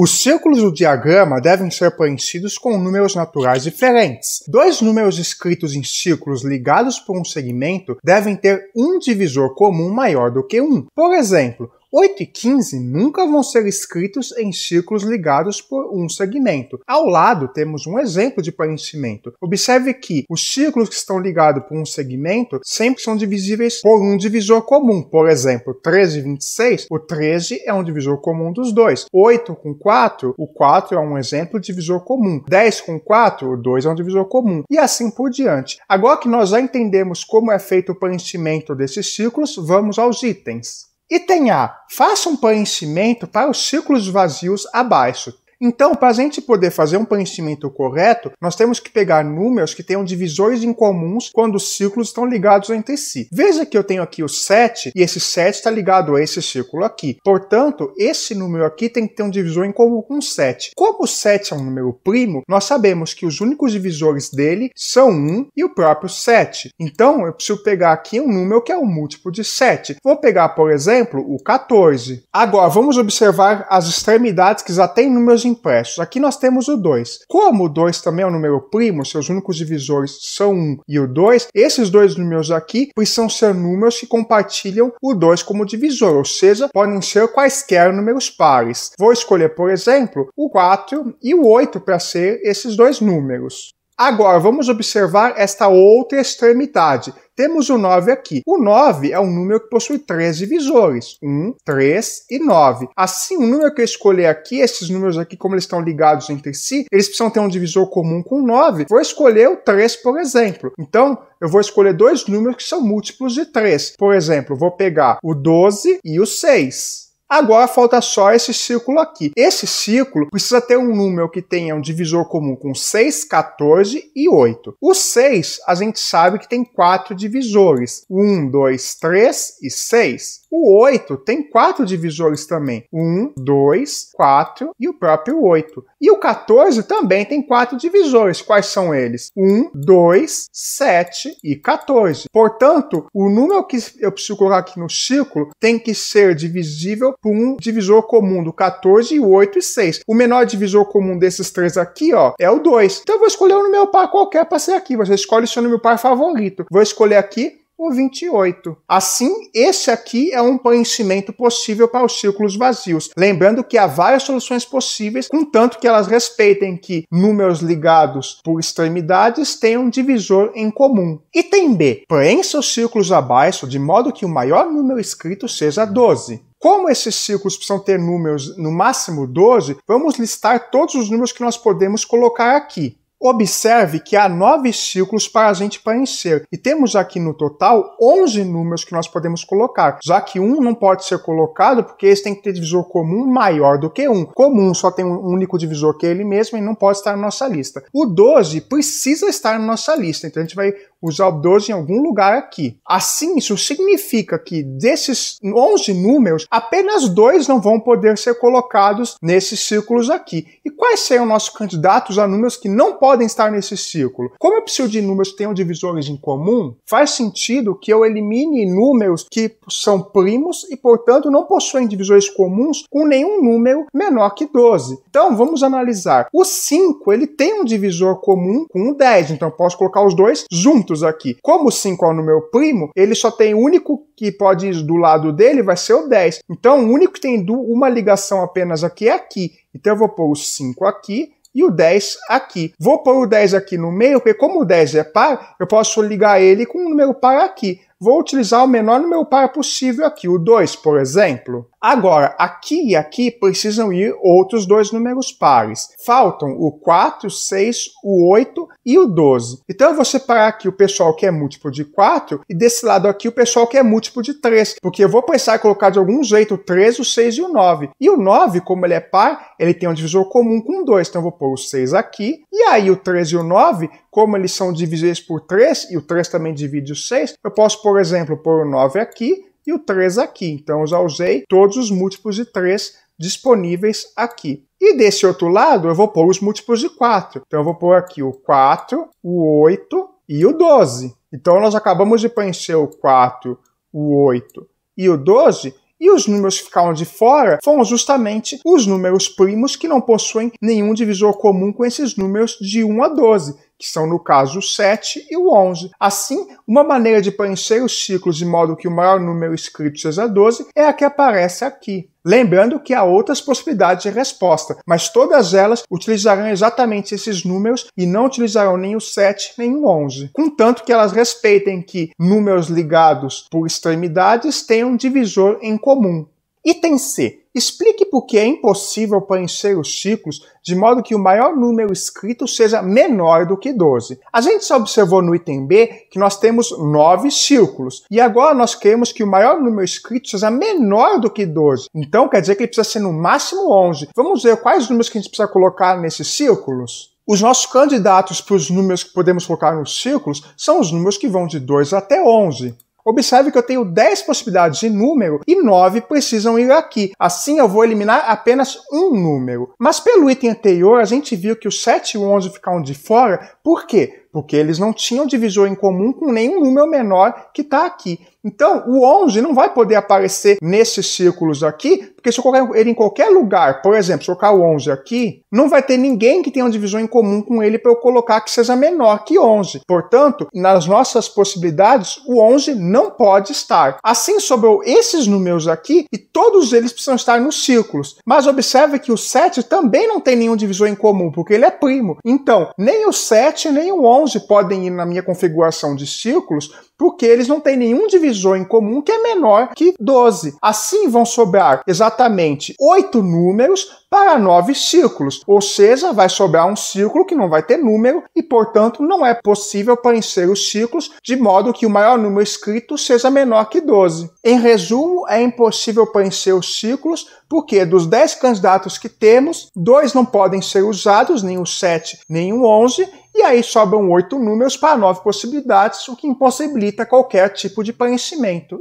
S1: Os círculos do diagrama devem ser preenchidos com números naturais diferentes. 2 números escritos em círculos ligados por um segmento devem ter um divisor comum maior do que 1. Por exemplo, 8 e 15 nunca vão ser escritos em círculos ligados por um segmento. Ao lado temos um exemplo de preenchimento. Observe que os círculos que estão ligados por um segmento sempre são divisíveis por um divisor comum. Por exemplo, 13 e 26, o 13 é um divisor comum dos dois. 8 com 4, o 4 é um exemplo de divisor comum. 10 com 4, o 2 é um divisor comum. E assim por diante. Agora que nós já entendemos como é feito o preenchimento desses círculos, vamos aos itens. Item A. Faça um preenchimento para os círculos vazios abaixo. Então, para a gente poder fazer um preenchimento correto, nós temos que pegar números que tenham divisores em comuns quando os círculos estão ligados entre si. Veja que eu tenho aqui o 7 e esse 7 está ligado a esse círculo aqui. Portanto, esse número aqui tem que ter um divisor em comum com 7. Como o 7 é um número primo, nós sabemos que os únicos divisores dele são 1 e o próprio 7. Então, eu preciso pegar aqui um número que é um múltiplo de 7. Vou pegar, por exemplo, o 14. Agora, vamos observar as extremidades que já têm números impressos. Aqui nós temos o 2. Como o 2 também é um número primo, seus únicos divisores são 1 e o 2, esses dois números aqui precisam ser números que compartilham o 2 como divisor, ou seja, podem ser quaisquer números pares. Vou escolher, por exemplo, o 4 e o 8 para ser esses dois números. Agora, vamos observar esta outra extremidade. Temos o 9 aqui. O 9 é um número que possui 3 divisores. 1, 3 e 9. Assim, o número que eu escolher aqui, esses números aqui, como eles estão ligados entre si, eles precisam ter um divisor comum com 9. Vou escolher o 3, por exemplo. Então, eu vou escolher dois números que são múltiplos de 3. Por exemplo, vou pegar o 12 e o 6. Agora falta só esse círculo aqui. Esse círculo precisa ter um número que tenha um divisor comum com 6, 14 e 8. O 6, a gente sabe que tem 4 divisores. 1, 2, 3 e 6. O 8 tem 4 divisores também. 1, 2, 4 e o próprio 8. E o 14 também tem 4 divisores. Quais são eles? 1, 2, 7 e 14. Portanto, o número que eu preciso colocar aqui no círculo tem que ser divisível por um divisor comum do 14, 8 e 6. O menor divisor comum desses três aqui, ó, é o 2. Então eu vou escolher um número par qualquer para ser aqui. Você escolhe o seu número par favorito. Vou escolher aqui o 28. Assim, esse aqui é um preenchimento possível para os círculos vazios. Lembrando que há várias soluções possíveis, contanto que elas respeitem que números ligados por extremidades tenham um divisor em comum. Item B. Preencha os círculos abaixo de modo que o maior número escrito seja 12. Como esses círculos precisam ter números no máximo 12, vamos listar todos os números que nós podemos colocar aqui. Observe que há 9 círculos para a gente preencher e temos aqui no total 11 números que nós podemos colocar, já que um não pode ser colocado porque esse tem que ter divisor comum maior do que 1. Como um só tem um único divisor que é ele mesmo e não pode estar na nossa lista. O 12 precisa estar na nossa lista, então a gente vai usar o 12 em algum lugar aqui. Assim, isso significa que desses 11 números, apenas 2 não vão poder ser colocados nesses círculos aqui. E quais serão nossos candidatos a números que não podem estar nesse círculo? Como eu preciso de números que tenham divisores em comum, faz sentido que eu elimine números que são primos e, portanto, não possuem divisores comuns com nenhum número menor que 12. Então, vamos analisar. O 5, ele tem um divisor comum com o 10, então eu posso colocar os dois juntos aqui. Como o 5 é um número primo, ele só tem o único que pode ir do lado dele, vai ser o 10. Então, o único que tem uma ligação apenas aqui é aqui. Então, eu vou pôr o 5 aqui e o 10 aqui. Vou pôr o 10 aqui no meio, porque como o 10 é par, eu posso ligar ele com um número par aqui. Vou utilizar o menor número par possível aqui, o 2, por exemplo. Agora, aqui e aqui precisam ir outros dois números pares. Faltam o 4, 6, o 8 e o 12. Então eu vou separar aqui o pessoal que é múltiplo de 4 e desse lado aqui o pessoal que é múltiplo de 3. Porque eu vou precisar colocar de algum jeito o 3, o 6 e o 9. E o 9, como ele é par, ele tem um divisor comum com 2. Então eu vou pôr o 6 aqui. E aí o 3 e o 9, como eles são divisíveis por 3, e o 3 também divide o 6, eu posso, por exemplo, pôr o 9 aqui e o 3 aqui. Então, eu já usei todos os múltiplos de 3 disponíveis aqui. E desse outro lado, eu vou pôr os múltiplos de 4. Então, eu vou pôr aqui o 4, o 8 e o 12. Então, nós acabamos de preencher o 4, o 8 e o 12. E os números que ficaram de fora foram justamente os números primos que não possuem nenhum divisor comum com esses números de 1 a 12, que são, no caso, o 7 e o 11. Assim, uma maneira de preencher os ciclos de modo que o maior número escrito seja 12 é a que aparece aqui. Lembrando que há outras possibilidades de resposta, mas todas elas utilizarão exatamente esses números e não utilizarão nem o 7 nem o 11. Contanto que elas respeitem que números ligados por extremidades tenham um divisor em comum. Item C. Explique por que é impossível preencher os círculos de modo que o maior número escrito seja menor do que 12. A gente já observou no item B que nós temos 9 círculos, e agora nós queremos que o maior número escrito seja menor do que 12. Então quer dizer que ele precisa ser no máximo 11. Vamos ver quais números que a gente precisa colocar nesses círculos? Os nossos candidatos para os números que podemos colocar nos círculos são os números que vão de 2 até 11. Observe que eu tenho 10 possibilidades de número e 9 precisam ir aqui. Assim eu vou eliminar apenas um número. Mas pelo item anterior a gente viu que o 7 e o 11 ficaram de fora. Por quê? Porque eles não tinham divisor em comum com nenhum número menor que está aqui. Então, o 11 não vai poder aparecer nesses círculos aqui, porque se eu colocar ele em qualquer lugar, por exemplo, se eu colocar o 11 aqui, não vai ter ninguém que tenha um divisor em comum com ele para eu colocar que seja menor que 11. Portanto, nas nossas possibilidades, o 11 não pode estar. Assim, sobrou esses números aqui e todos eles precisam estar nos círculos. Mas observe que o 7 também não tem nenhum divisor em comum, porque ele é primo. Então, nem o 7 nem o 11 podem ir na minha configuração de círculos, porque eles não têm nenhum divisor em comum que é menor que 12. Assim vão sobrar exatamente 8 números para 9 círculos, ou seja, vai sobrar um círculo que não vai ter número e, portanto, não é possível preencher os círculos de modo que o maior número escrito seja menor que 12. Em resumo, é impossível preencher os círculos porque dos 10 candidatos que temos, 2 não podem ser usados, nem o 7 nem o 11, e aí sobram 8 números para 9 possibilidades, o que impossibilita qualquer tipo de preenchimento.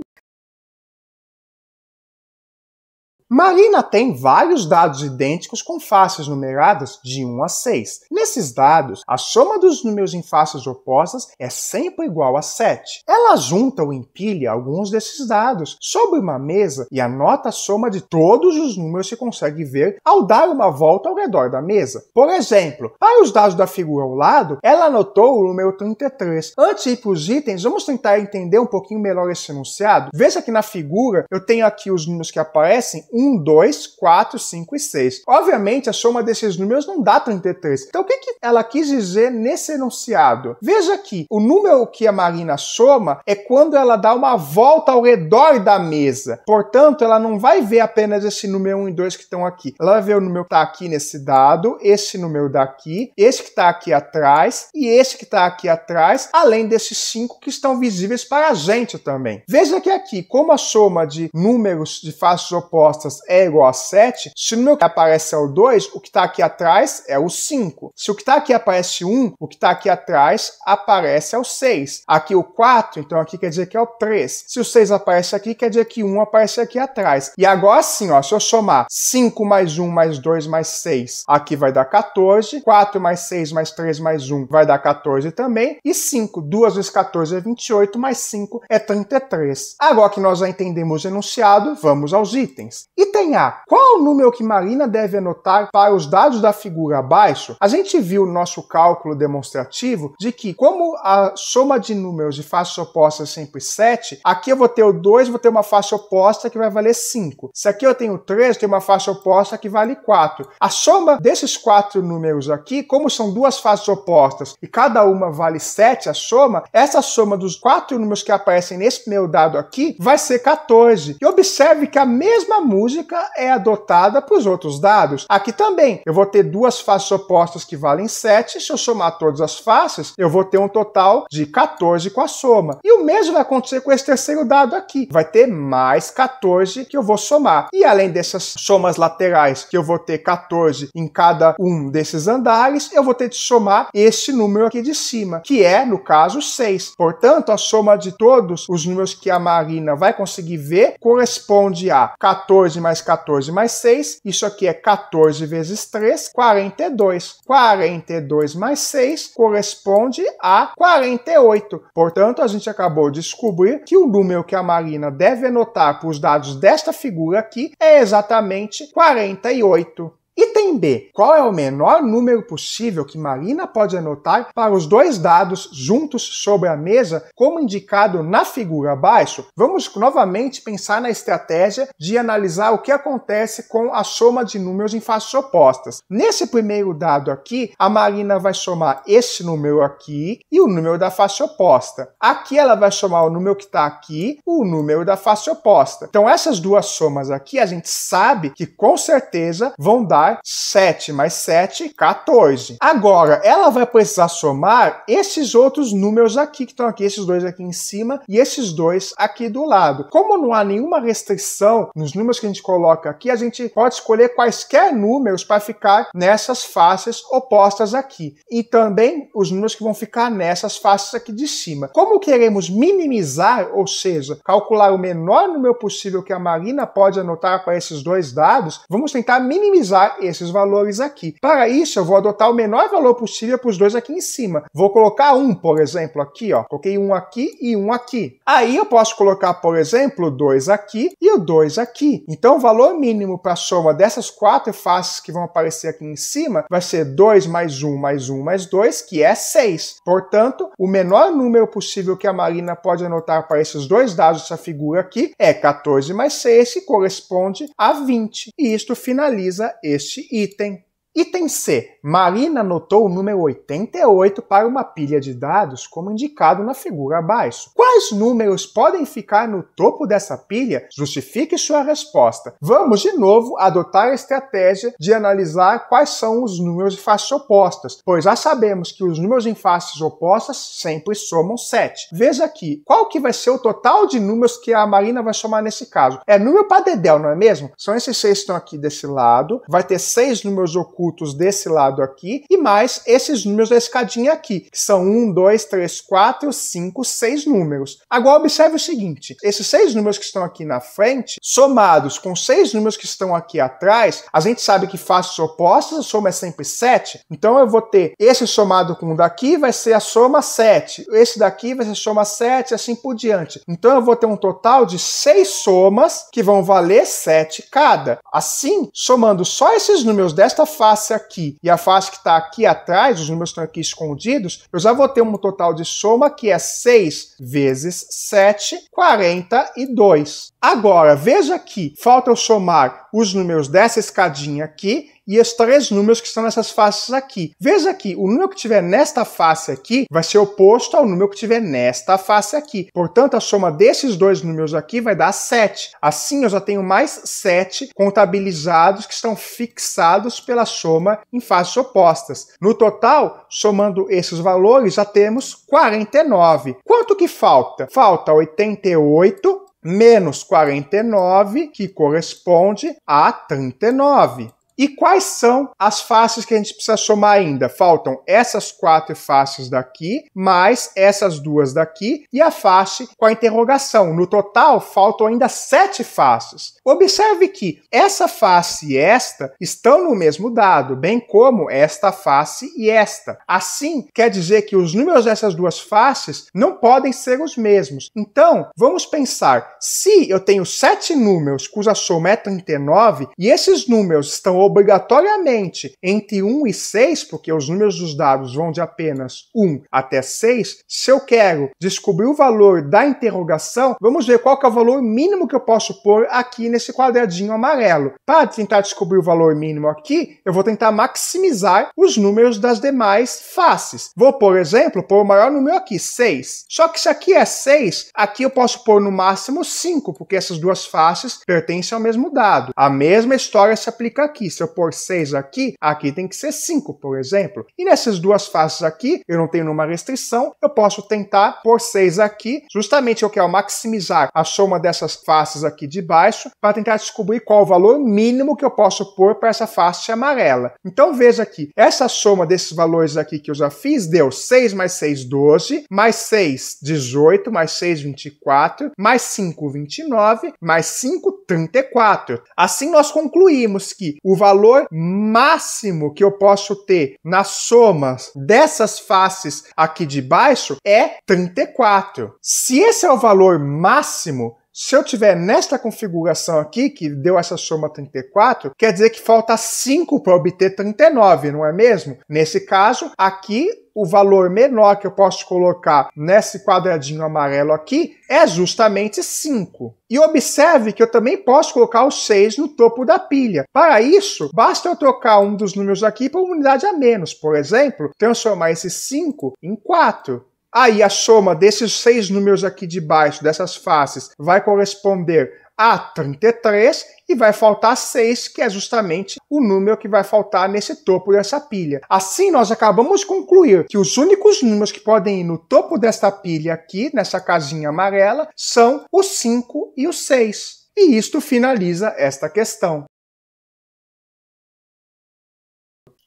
S1: Marina tem vários dados idênticos com faces numeradas de 1 a 6. Nesses dados, a soma dos números em faces opostas é sempre igual a 7. Ela junta ou empilha alguns desses dados sobre uma mesa e anota a soma de todos os números que consegue ver ao dar uma volta ao redor da mesa. Por exemplo, para os dados da figura ao lado, ela anotou o número 33. Antes de ir para os itens, vamos tentar entender um pouquinho melhor esse enunciado. Veja que na figura eu tenho aqui os números que aparecem 1, 2, 4, 5 e 6. Obviamente, a soma desses números não dá 33. Então, o que ela quis dizer nesse enunciado? Veja aqui, o número que a Marina soma é quando ela dá uma volta ao redor da mesa. Portanto, ela não vai ver apenas esse número 1 e 2 que estão aqui. Ela vai ver o número que está aqui nesse dado, esse número daqui, esse que está aqui atrás e esse que está aqui atrás, além desses 5 que estão visíveis para a gente também. Veja que aqui, como a soma de números de faces opostas é igual a 7, se o número que aparece é o 2, o que está aqui atrás é o 5. Se o que está aqui aparece 1, o que está aqui atrás aparece é o 6. Aqui o 4, então aqui quer dizer que é o 3. Se o 6 aparece aqui, quer dizer que 1 aparece aqui atrás. E agora sim, ó, se eu somar 5 mais 1 mais 2 mais 6, aqui vai dar 14. 4 mais 6 mais 3 mais 1 vai dar 14 também. E 5, 2 vezes 14 é 28, mais 5 é 33. Agora que nós já entendemos o enunciado, vamos aos itens. Item A. Qual o número que Marina deve anotar para os dados da figura abaixo? A gente viu no nosso cálculo demonstrativo de que, como a soma de números de faces opostas é sempre 7, aqui eu vou ter o 2, vou ter uma face oposta que vai valer 5. Se aqui eu tenho o 3, eu tenho uma face oposta que vale 4. A soma desses 4 números aqui, como são duas faces opostas e cada uma vale 7, a soma, essa soma dos 4 números que aparecem nesse primeiro dado aqui vai ser 14. E observe que a mesma música é adotada para os outros dados. Aqui também, eu vou ter duas faces opostas que valem 7. Se eu somar todas as faces, eu vou ter um total de 14 com a soma. E o mesmo vai acontecer com esse terceiro dado aqui. Vai ter mais 14 que eu vou somar. E além dessas somas laterais, que eu vou ter 14 em cada um desses andares, eu vou ter de somar esse número aqui de cima, que é, no caso, 6. Portanto, a soma de todos os números que a Marina vai conseguir ver corresponde a 14 mais 14 mais 6, isso aqui é 14 vezes 3, 42. 42 mais 6 corresponde a 48. Portanto, a gente acabou de descobrir que o número que a Marina deve anotar para os dados desta figura aqui é exatamente 48. Item Item B. Qual é o menor número possível que Marina pode anotar para os dois dados juntos sobre a mesa, como indicado na figura abaixo? Vamos novamente pensar na estratégia de analisar o que acontece com a soma de números em faces opostas. Nesse primeiro dado aqui, a Marina vai somar esse número aqui e o número da face oposta. Aqui ela vai somar o número que está aqui, o número da face oposta. Então essas duas somas aqui, a gente sabe que com certeza vão dar 7 mais 7, 14. Agora, ela vai precisar somar esses outros números aqui, que estão aqui, esses dois aqui em cima e esses dois aqui do lado. Como não há nenhuma restrição nos números que a gente coloca aqui, a gente pode escolher quaisquer números para ficar nessas faces opostas aqui. E também os números que vão ficar nessas faces aqui de cima. Como queremos minimizar, ou seja, calcular o menor número possível que a Marina pode anotar para esses dois dados, vamos tentar minimizar esses valores aqui. Para isso, eu vou adotar o menor valor possível para os dois aqui em cima. Vou colocar um, por exemplo, aqui, ó. Coloquei um aqui e um aqui. Aí eu posso colocar, por exemplo, 2 aqui e o 2 aqui. Então, o valor mínimo para a soma dessas 4 faces que vão aparecer aqui em cima vai ser 2 mais 1 mais 1 mais 2, que é 6. Portanto, o menor número possível que a Marina pode anotar para esses dois dados dessa figura aqui é 14 mais 6, que corresponde a 20. E isto finaliza este item. Item C. Marina anotou o número 88 para uma pilha de dados, como indicado na figura abaixo. Quais números podem ficar no topo dessa pilha? Justifique sua resposta. Vamos, de novo, adotar a estratégia de analisar quais são os números de faces opostas, pois já sabemos que os números em faces opostas sempre somam 7. Veja aqui, qual que vai ser o total de números que a Marina vai somar nesse caso? É número para dedéu, não é mesmo? São esses 6 que estão aqui desse lado, vai ter 6 números ocultos desse lado aqui, e mais esses números da escadinha aqui, que são 1, 2, 3, 4, 5, 6 números. Agora observe o seguinte, esses 6 números que estão aqui na frente, somados com 6 números que estão aqui atrás, a gente sabe que faces opostas, a soma é sempre 7, então eu vou ter esse somado com o daqui, vai ser a soma 7, esse daqui vai ser a soma 7, assim por diante. Então eu vou ter um total de 6 somas que vão valer 7 cada. Assim, somando só esses números desta face aqui e a face que está aqui atrás, os números estão aqui escondidos, eu já vou ter um total de soma que é 6 vezes 7, 42. Agora, veja aqui, falta eu somar os números dessa escadinha aqui e os 3 números que estão nessas faces aqui. Veja aqui, o número que tiver nesta face aqui vai ser oposto ao número que tiver nesta face aqui. Portanto, a soma desses dois números aqui vai dar 7. Assim, eu já tenho mais 7 contabilizados que estão fixados pela soma em faces opostas. No total, somando esses valores, já temos 49. Quanto que falta? Falta 88 menos 49, que corresponde a 39. E quais são as faces que a gente precisa somar ainda? Faltam essas 4 faces daqui, mais essas 2 daqui e a face com a interrogação. No total, faltam ainda 7 faces. Observe que essa face e esta estão no mesmo dado, bem como esta face e esta. Assim, quer dizer que os números dessas duas faces não podem ser os mesmos. Então, vamos pensar, se eu tenho 7 números cuja soma é 39 e esses números estão obrigatoriamente entre 1 e 6, porque os números dos dados vão de apenas 1 até 6, se eu quero descobrir o valor da interrogação, vamos ver qual que é o valor mínimo que eu posso pôr aqui nesse quadradinho amarelo. Para tentar descobrir o valor mínimo aqui, eu vou tentar maximizar os números das demais faces. Vou, por exemplo, pôr o maior número aqui, 6. Só que se aqui é 6, aqui eu posso pôr no máximo 5, porque essas duas faces pertencem ao mesmo dado. A mesma história se aplica aqui. Se eu pôr 6 aqui, aqui tem que ser 5, por exemplo. E nessas duas faces aqui, eu não tenho nenhuma restrição, eu posso tentar pôr 6 aqui. Justamente eu quero maximizar a soma dessas faces aqui de baixo para tentar descobrir qual o valor mínimo que eu posso pôr para essa face amarela. Então veja aqui, essa soma desses valores aqui que eu já fiz deu 6 mais 6, 12, mais 6, 18, mais 6, 24, mais 5, 29, mais 5, 34. Assim nós concluímos que o valor máximo que eu posso ter nas somas dessas faces aqui de baixo é 34. Se esse é o valor máximo, Se eu tiver nesta configuração aqui, que deu essa soma 34, quer dizer que falta 5 para obter 39, não é mesmo? Nesse caso, aqui, o valor menor que eu posso colocar nesse quadradinho amarelo aqui é justamente 5. E observe que eu também posso colocar o 6 no topo da pilha. Para isso, basta eu trocar um dos números aqui para uma unidade a menos. Por exemplo, transformar esse 5 em 4. Aí a soma desses 6 números aqui de baixo, dessas faces, vai corresponder a 33 e vai faltar 6, que é justamente o número que vai faltar nesse topo dessa pilha. Assim, nós acabamos de concluir que os únicos números que podem ir no topo desta pilha aqui, nessa casinha amarela, são o 5 e o 6. E isto finaliza esta questão.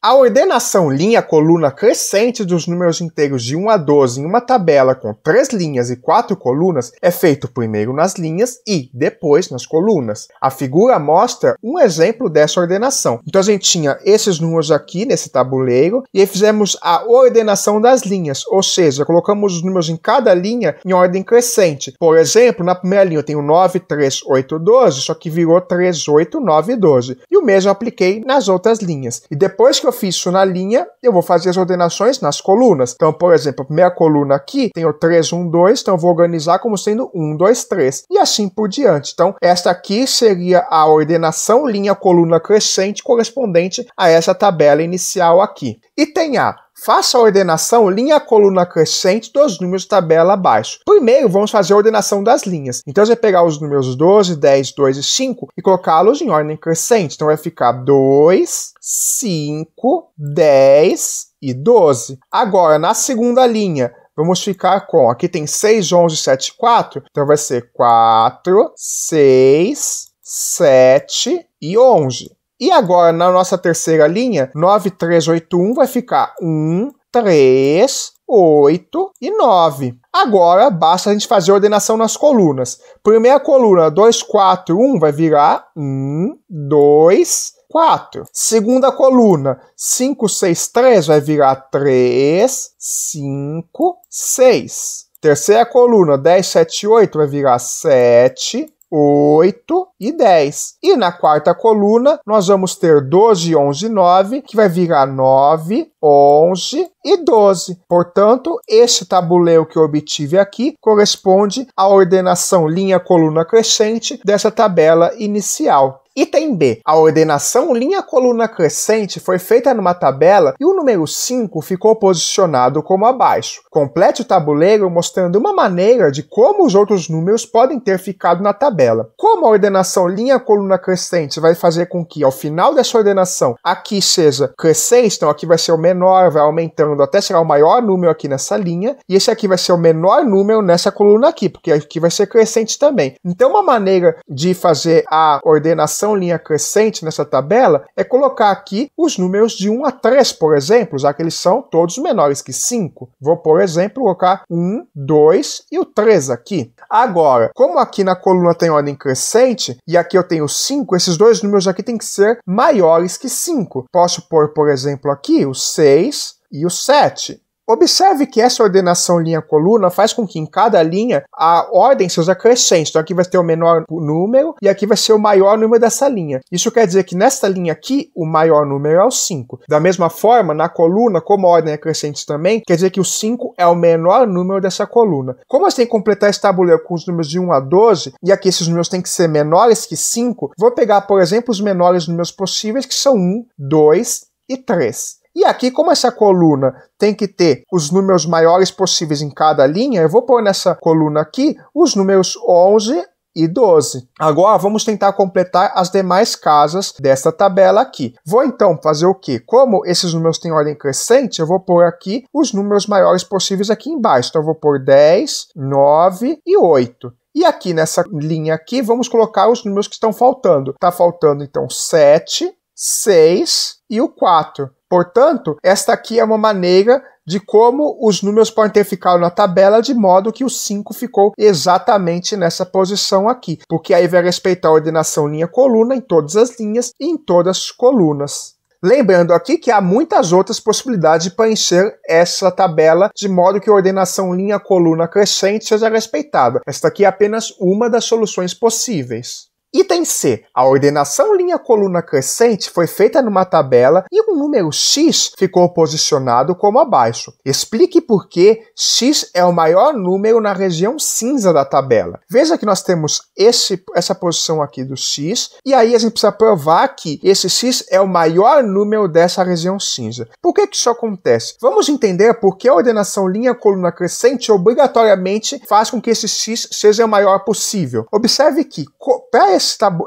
S1: A ordenação linha-coluna crescente dos números inteiros de 1 a 12 em uma tabela com 3 linhas e 4 colunas é feito primeiro nas linhas e depois nas colunas. A figura mostra um exemplo dessa ordenação. Então a gente tinha esses números aqui nesse tabuleiro e aí fizemos a ordenação das linhas, ou seja, colocamos os números em cada linha em ordem crescente. Por exemplo, na primeira linha eu tenho 9, 3, 8, 12, só que virou 3, 8, 9 e 12. E o mesmo apliquei nas outras linhas. E depois que eu fiz isso na linha, eu vou fazer as ordenações nas colunas. Então, por exemplo, a primeira coluna aqui tem o 3, 1, 2, então eu vou organizar como sendo 1, 2, 3. E assim por diante. Então, esta aqui seria a ordenação linha-coluna crescente correspondente a essa tabela inicial aqui. E tem a faça a ordenação linha-coluna crescente dos números da tabela abaixo. Primeiro, vamos fazer a ordenação das linhas. Então, você vai pegar os números 12, 10, 2 e 5 e colocá-los em ordem crescente. Então, vai ficar 2, 5, 10 e 12. Agora, na segunda linha, vamos ficar com, aqui tem 6, 11, 7, 4. Então, vai ser 4, 6, 7 e 11. E agora, na nossa terceira linha, 9, 3, 8, 1 vai ficar 1, 3, 8 e 9. Agora, basta a gente fazer a ordenação nas colunas. Primeira coluna, 2, 4, 1 vai virar 1, 2, 4. Segunda coluna, 5, 6, 3 vai virar 3, 5, 6. Terceira coluna, 10, 7, 8 vai virar 7, 8 e 10. E na quarta coluna, nós vamos ter 12, 11 e 9, que vai virar 9, 11 e 12. Portanto, este tabuleiro que eu obtive aqui corresponde à ordenação linha-coluna crescente dessa tabela inicial. Item B. A ordenação linha-coluna crescente foi feita numa tabela e o número 5 ficou posicionado como abaixo. Complete o tabuleiro mostrando uma maneira de como os outros números podem ter ficado na tabela. Como a ordenação linha-coluna crescente vai fazer com que, ao final dessa ordenação, aqui seja crescente, então aqui vai ser o menor, vai aumentando até chegar o maior número aqui nessa linha, e esse aqui vai ser o menor número nessa coluna aqui, porque aqui vai ser crescente também. Então, uma maneira de fazer a ordenação linha crescente nessa tabela é colocar aqui os números de 1 a 3, por exemplo, já que eles são todos menores que 5. Vou, por exemplo, colocar 1, 2 e o 3 aqui. Agora, como aqui na coluna tem ordem crescente e aqui eu tenho 5, esses dois números aqui têm que ser maiores que 5. Posso pôr, por exemplo, aqui o 6 e o 7. Observe que essa ordenação linha-coluna faz com que em cada linha a ordem seja crescente. Então aqui vai ter o menor número e aqui vai ser o maior número dessa linha. Isso quer dizer que nesta linha aqui, o maior número é o 5. Da mesma forma, na coluna, como a ordem é crescente também, quer dizer que o 5 é o menor número dessa coluna. Como você tem que completar esse tabuleiro com os números de 1 a 12, e aqui esses números têm que ser menores que 5, vou pegar, por exemplo, os menores números possíveis, que são 1, 2 e 3. E aqui, como essa coluna tem que ter os números maiores possíveis em cada linha, eu vou pôr nessa coluna aqui os números 11 e 12. Agora vamos tentar completar as demais casas dessa tabela aqui. Vou então fazer o quê? Como esses números têm ordem crescente, eu vou pôr aqui os números maiores possíveis aqui embaixo. Então eu vou pôr 10, 9 e 8. E aqui nessa linha aqui, vamos colocar os números que estão faltando. Está faltando então 7, 6 e o 4. Portanto, esta aqui é uma maneira de como os números podem ter ficado na tabela, de modo que o 5 ficou exatamente nessa posição aqui, porque aí vai respeitar a ordenação linha-coluna em todas as linhas e em todas as colunas. Lembrando aqui que há muitas outras possibilidades de preencher essa tabela de modo que a ordenação linha-coluna crescente seja respeitada. Esta aqui é apenas uma das soluções possíveis. Item C. A ordenação linha-coluna crescente foi feita numa tabela e um número x ficou posicionado como abaixo. Explique por que x é o maior número na região cinza da tabela. Veja que nós temos essa posição aqui do x, e aí a gente precisa provar que esse x é o maior número dessa região cinza. Por que isso acontece? Vamos entender por que a ordenação linha-coluna crescente obrigatoriamente faz com que esse x seja o maior possível. Observe que, para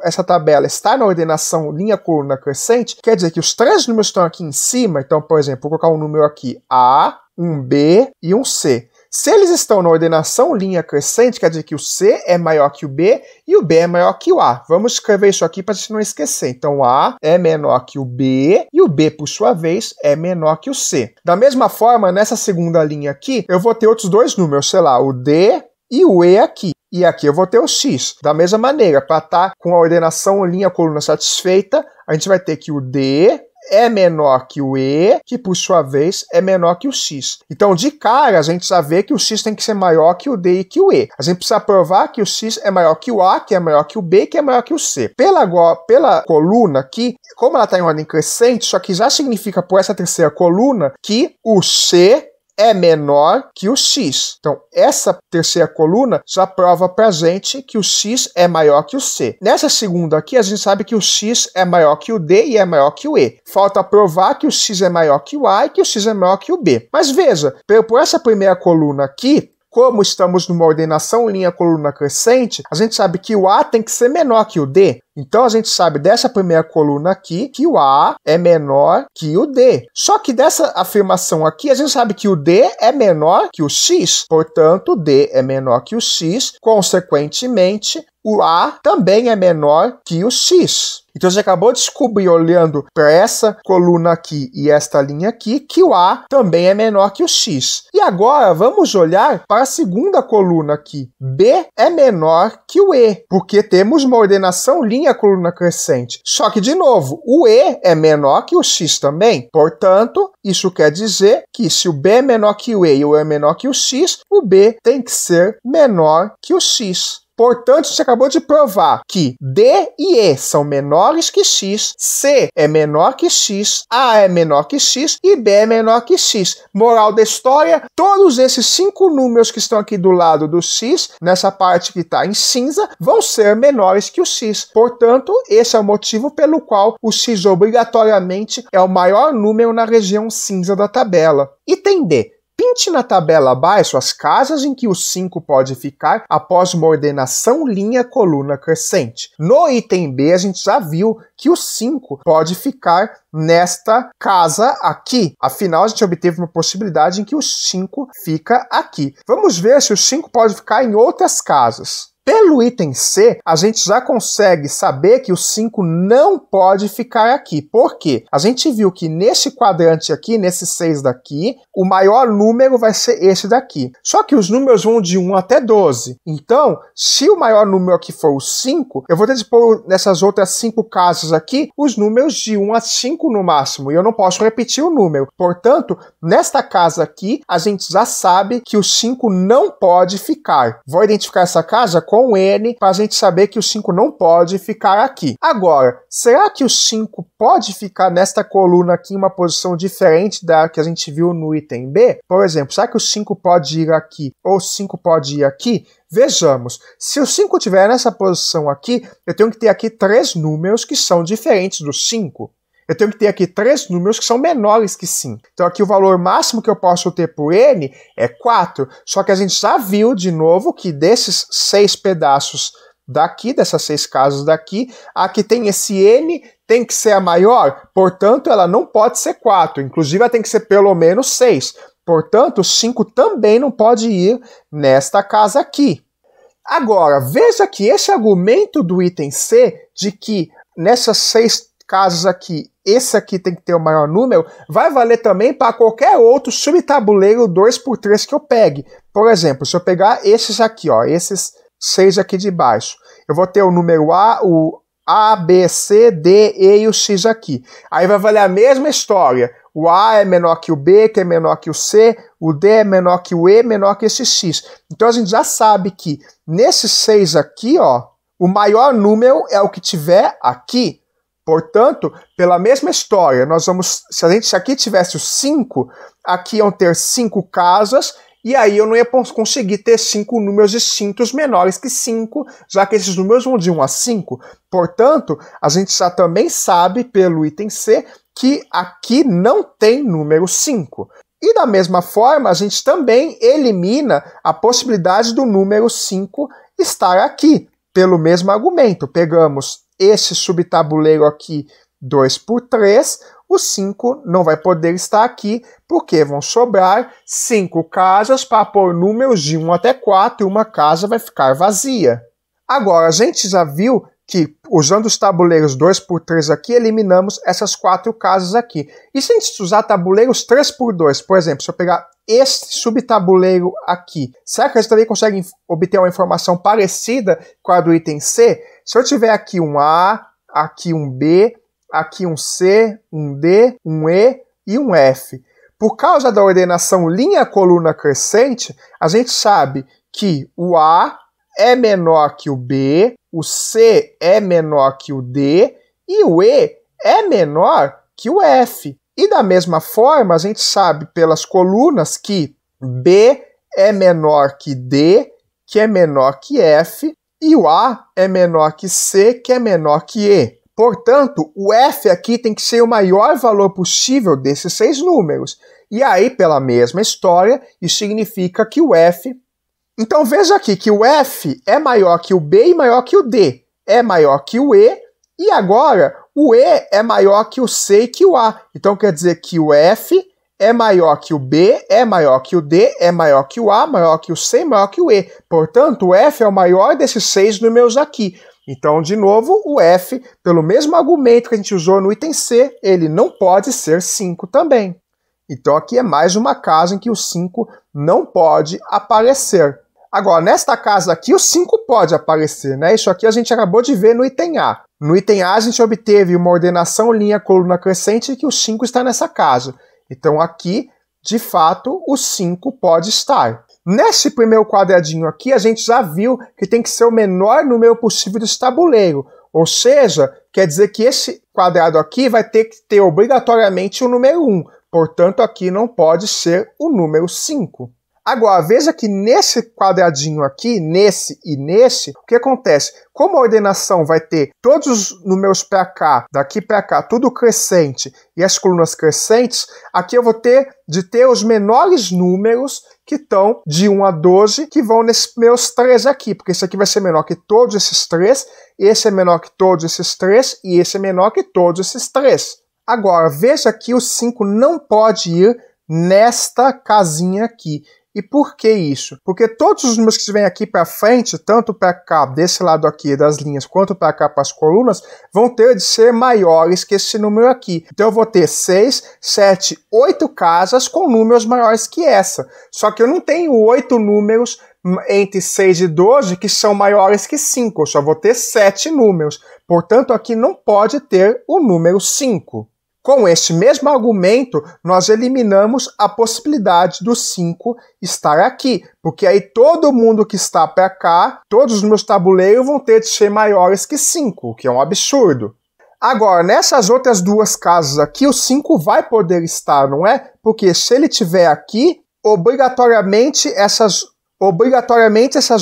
S1: essa tabela está na ordenação linha-coluna crescente, quer dizer que os três números estão aqui em cima, então, por exemplo, vou colocar um número aqui A, um B e um C. Se eles estão na ordenação linha crescente, quer dizer que o C é maior que o B e o B é maior que o A. Vamos escrever isso aqui para a gente não esquecer. Então, o A é menor que o B e o B, por sua vez, é menor que o C. Da mesma forma, nessa segunda linha aqui, eu vou ter outros dois números, sei lá, o D e o E aqui. E aqui eu vou ter o x. Da mesma maneira, para estar com a ordenação linha-coluna satisfeita, a gente vai ter que o D é menor que o E, que por sua vez é menor que o x. Então, de cara, a gente já vê que o x tem que ser maior que o D e que o E. A gente precisa provar que o x é maior que o A, que é maior que o B, que é maior que o C. Pela coluna aqui, como ela está em ordem crescente, isso aqui já significa por essa terceira coluna que o C é menor que o x. Então, essa terceira coluna já prova pra gente que o x é maior que o c. Nessa segunda aqui, a gente sabe que o x é maior que o d e é maior que o e. Falta provar que o x é maior que o a e que o x é maior que o b. Mas veja, por essa primeira coluna aqui, como estamos numa ordenação linha-coluna crescente, a gente sabe que o A tem que ser menor que o D. Então, a gente sabe dessa primeira coluna aqui que o A é menor que o D. Só que dessa afirmação aqui, a gente sabe que o D é menor que o X. Portanto, o D é menor que o X. Consequentemente, o A também é menor que o X. Então, você acabou de descobrir, olhando para essa coluna aqui e esta linha aqui, que o A também é menor que o X. E agora, vamos olhar para a segunda coluna aqui. B é menor que o E, porque temos uma ordenação linha-coluna crescente. Só que, de novo, o E é menor que o X também. Portanto, isso quer dizer que se o B é menor que o E e o E é menor que o X, o B tem que ser menor que o X. Portanto, você acabou de provar que D e E são menores que X, C é menor que X, A é menor que X e B é menor que X. Moral da história, todos esses 5 números que estão aqui do lado do X, nessa parte que está em cinza, vão ser menores que o X. Portanto, esse é o motivo pelo qual o X obrigatoriamente é o maior número na região cinza da tabela. Item D. Pinte na tabela abaixo as casas em que o 5 pode ficar após uma ordenação linha-coluna crescente. No item B, a gente já viu que o 5 pode ficar nesta casa aqui. Afinal, a gente obteve uma possibilidade em que o 5 fica aqui. Vamos ver se o 5 pode ficar em outras casas. Pelo item C, a gente já consegue saber que o 5 não pode ficar aqui. Por quê? A gente viu que nesse quadrante aqui, nesse 6 daqui, o maior número vai ser esse daqui. Só que os números vão de 1 até 12. Então, se o maior número aqui for o 5, eu vou ter que pôr nessas outras 5 casas aqui os números de 1 a 5 no máximo. E eu não posso repetir o número. Portanto, nesta casa aqui, a gente já sabe que o 5 não pode ficar. Vou identificar essa casa com N para a gente saber que o 5 não pode ficar aqui. Agora, será que o 5 pode ficar nesta coluna aqui em uma posição diferente da que a gente viu no item B? Por exemplo, será que o 5 pode ir aqui ou o 5 pode ir aqui? Vejamos, se o 5 estiver nessa posição aqui, eu tenho que ter aqui 3 números que são diferentes do 5. Eu tenho que ter aqui 3 números que são menores que 5. Então aqui o valor máximo que eu posso ter por n é 4. Só que a gente já viu de novo que desses 6 pedaços daqui, dessas 6 casas daqui, a que tem esse n tem que ser a maior. Portanto, ela não pode ser 4. Inclusive, ela tem que ser pelo menos 6. Portanto, o 5 também não pode ir nesta casa aqui. Agora, veja que esse argumento do item C, de que nessas 6 casas aqui, esse aqui tem que ter o maior número, vai valer também para qualquer outro subtabuleiro 2x3 que eu pegue. Por exemplo, se eu pegar esses aqui, ó, esses 6 aqui de baixo, eu vou ter o número A, o A, B, C, D, E e o X aqui. Aí vai valer a mesma história. O A é menor que o B, que é menor que o C, o D é menor que o E, menor que esse X. Então a gente já sabe que nesses 6 aqui, ó, o maior número é o que tiver aqui. Portanto, pela mesma história, nós vamos, se aqui tivesse o 5, aqui iam ter 5 casas, e aí eu não ia conseguir ter 5 números distintos menores que 5, já que esses números vão de 1 a 5. Portanto, a gente já também sabe, pelo item C, que aqui não tem número 5. E da mesma forma, a gente também elimina a possibilidade do número 5 estar aqui, pelo mesmo argumento. Pegamos esse subtabuleiro aqui, 2 por 3, o 5 não vai poder estar aqui, porque vão sobrar 5 casas para pôr números de 1 até 4 e uma casa vai ficar vazia. Agora, a gente já viu que, usando os tabuleiros 2 por 3 aqui, eliminamos essas 4 casas aqui. E se a gente usar tabuleiros 3 por 2, por exemplo, se eu pegar este subtabuleiro aqui, será que a gente também consegue obter uma informação parecida com a do item C? Se eu tiver aqui um A, aqui um B, aqui um C, um D, um E e um F. Por causa da ordenação linha-coluna crescente, a gente sabe que o A é menor que o B, o C é menor que o D e o E é menor que o F. E da mesma forma, a gente sabe pelas colunas que B é menor que D, que é menor que F, e o A é menor que C, que é menor que E. Portanto, o F aqui tem que ser o maior valor possível desses 6 números. E aí, pela mesma história, isso significa que o F... Então veja aqui que o F é maior que o B e maior que o D. É maior que o E, e agora o E é maior que o C e que o A. Então quer dizer que o F é maior que o B, é maior que o D, é maior que o A, maior que o C e maior que o E. Portanto, o F é o maior desses 6 números aqui. Então, de novo, o F, pelo mesmo argumento que a gente usou no item C, ele não pode ser 5 também. Então aqui é mais uma casa em que o 5 não pode aparecer. Agora, nesta casa aqui, o 5 pode aparecer, né? Isso aqui a gente acabou de ver no item A. No item A, a gente obteve uma ordenação linha-coluna crescente e que o 5 está nessa casa. Então aqui, de fato, o 5 pode estar. Nesse primeiro quadradinho aqui, a gente já viu que tem que ser o menor número possível desse tabuleiro. Ou seja, quer dizer que esse quadrado aqui vai ter que ter obrigatoriamente o número 1. Portanto, aqui não pode ser o número 5. Agora, veja que nesse quadradinho aqui, nesse e nesse, o que acontece? Como a ordenação vai ter todos os números para cá, daqui para cá, tudo crescente e as colunas crescentes, aqui eu vou ter de ter os menores números que estão de 1 a 12, que vão nesses meus 3 aqui, porque esse aqui vai ser menor que todos esses 3, esse é menor que todos esses 3 e esse é menor que todos esses 3. Agora, veja que o 5 não pode ir nesta casinha aqui. E por que isso? Porque todos os números que vêm aqui para frente, tanto para cá, desse lado aqui das linhas, quanto para cá para as colunas, vão ter de ser maiores que esse número aqui. Então eu vou ter 6, 7, 8 casas com números maiores que essa. Só que eu não tenho 8 números entre 6 e 12 que são maiores que 5. Eu só vou ter 7 números. Portanto, aqui não pode ter o número 5. Com este mesmo argumento, nós eliminamos a possibilidade do 5 estar aqui, porque aí todo mundo que está para cá, todos os meus tabuleiros vão ter de ser maiores que 5, o que é um absurdo. Agora, nessas outras duas casas aqui, o 5 vai poder estar, não é? Porque se ele estiver aqui, obrigatoriamente essas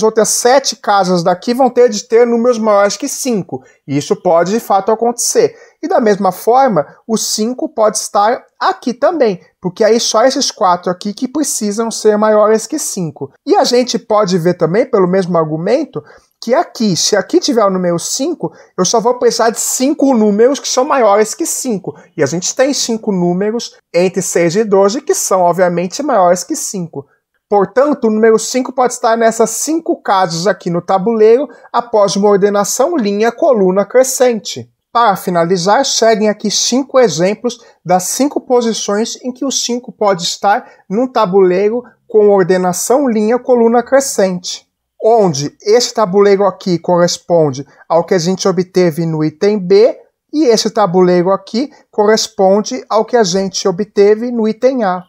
S1: outras 7 casas daqui vão ter de ter números maiores que 5. E isso pode, de fato, acontecer. E da mesma forma, o 5 pode estar aqui também, porque aí só esses 4 aqui que precisam ser maiores que 5. E a gente pode ver também, pelo mesmo argumento, que aqui, se aqui tiver o número 5, eu só vou precisar de 5 números que são maiores que 5. E a gente tem 5 números entre 6 e 12 que são, obviamente, maiores que 5. Portanto, o número 5 pode estar nessas 5 casas aqui no tabuleiro após uma ordenação linha-coluna crescente. Para finalizar, seguem aqui 5 exemplos das 5 posições em que o 5 pode estar num tabuleiro com ordenação linha-coluna crescente. onde esse tabuleiro aqui corresponde ao que a gente obteve no item B e esse tabuleiro aqui corresponde ao que a gente obteve no item A.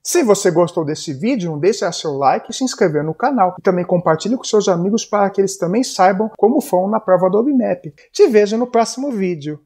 S1: Se você gostou desse vídeo, não deixe seu like e se inscrever no canal. E também compartilhe com seus amigos para que eles também saibam como foram na prova do OBMEP. Te vejo no próximo vídeo.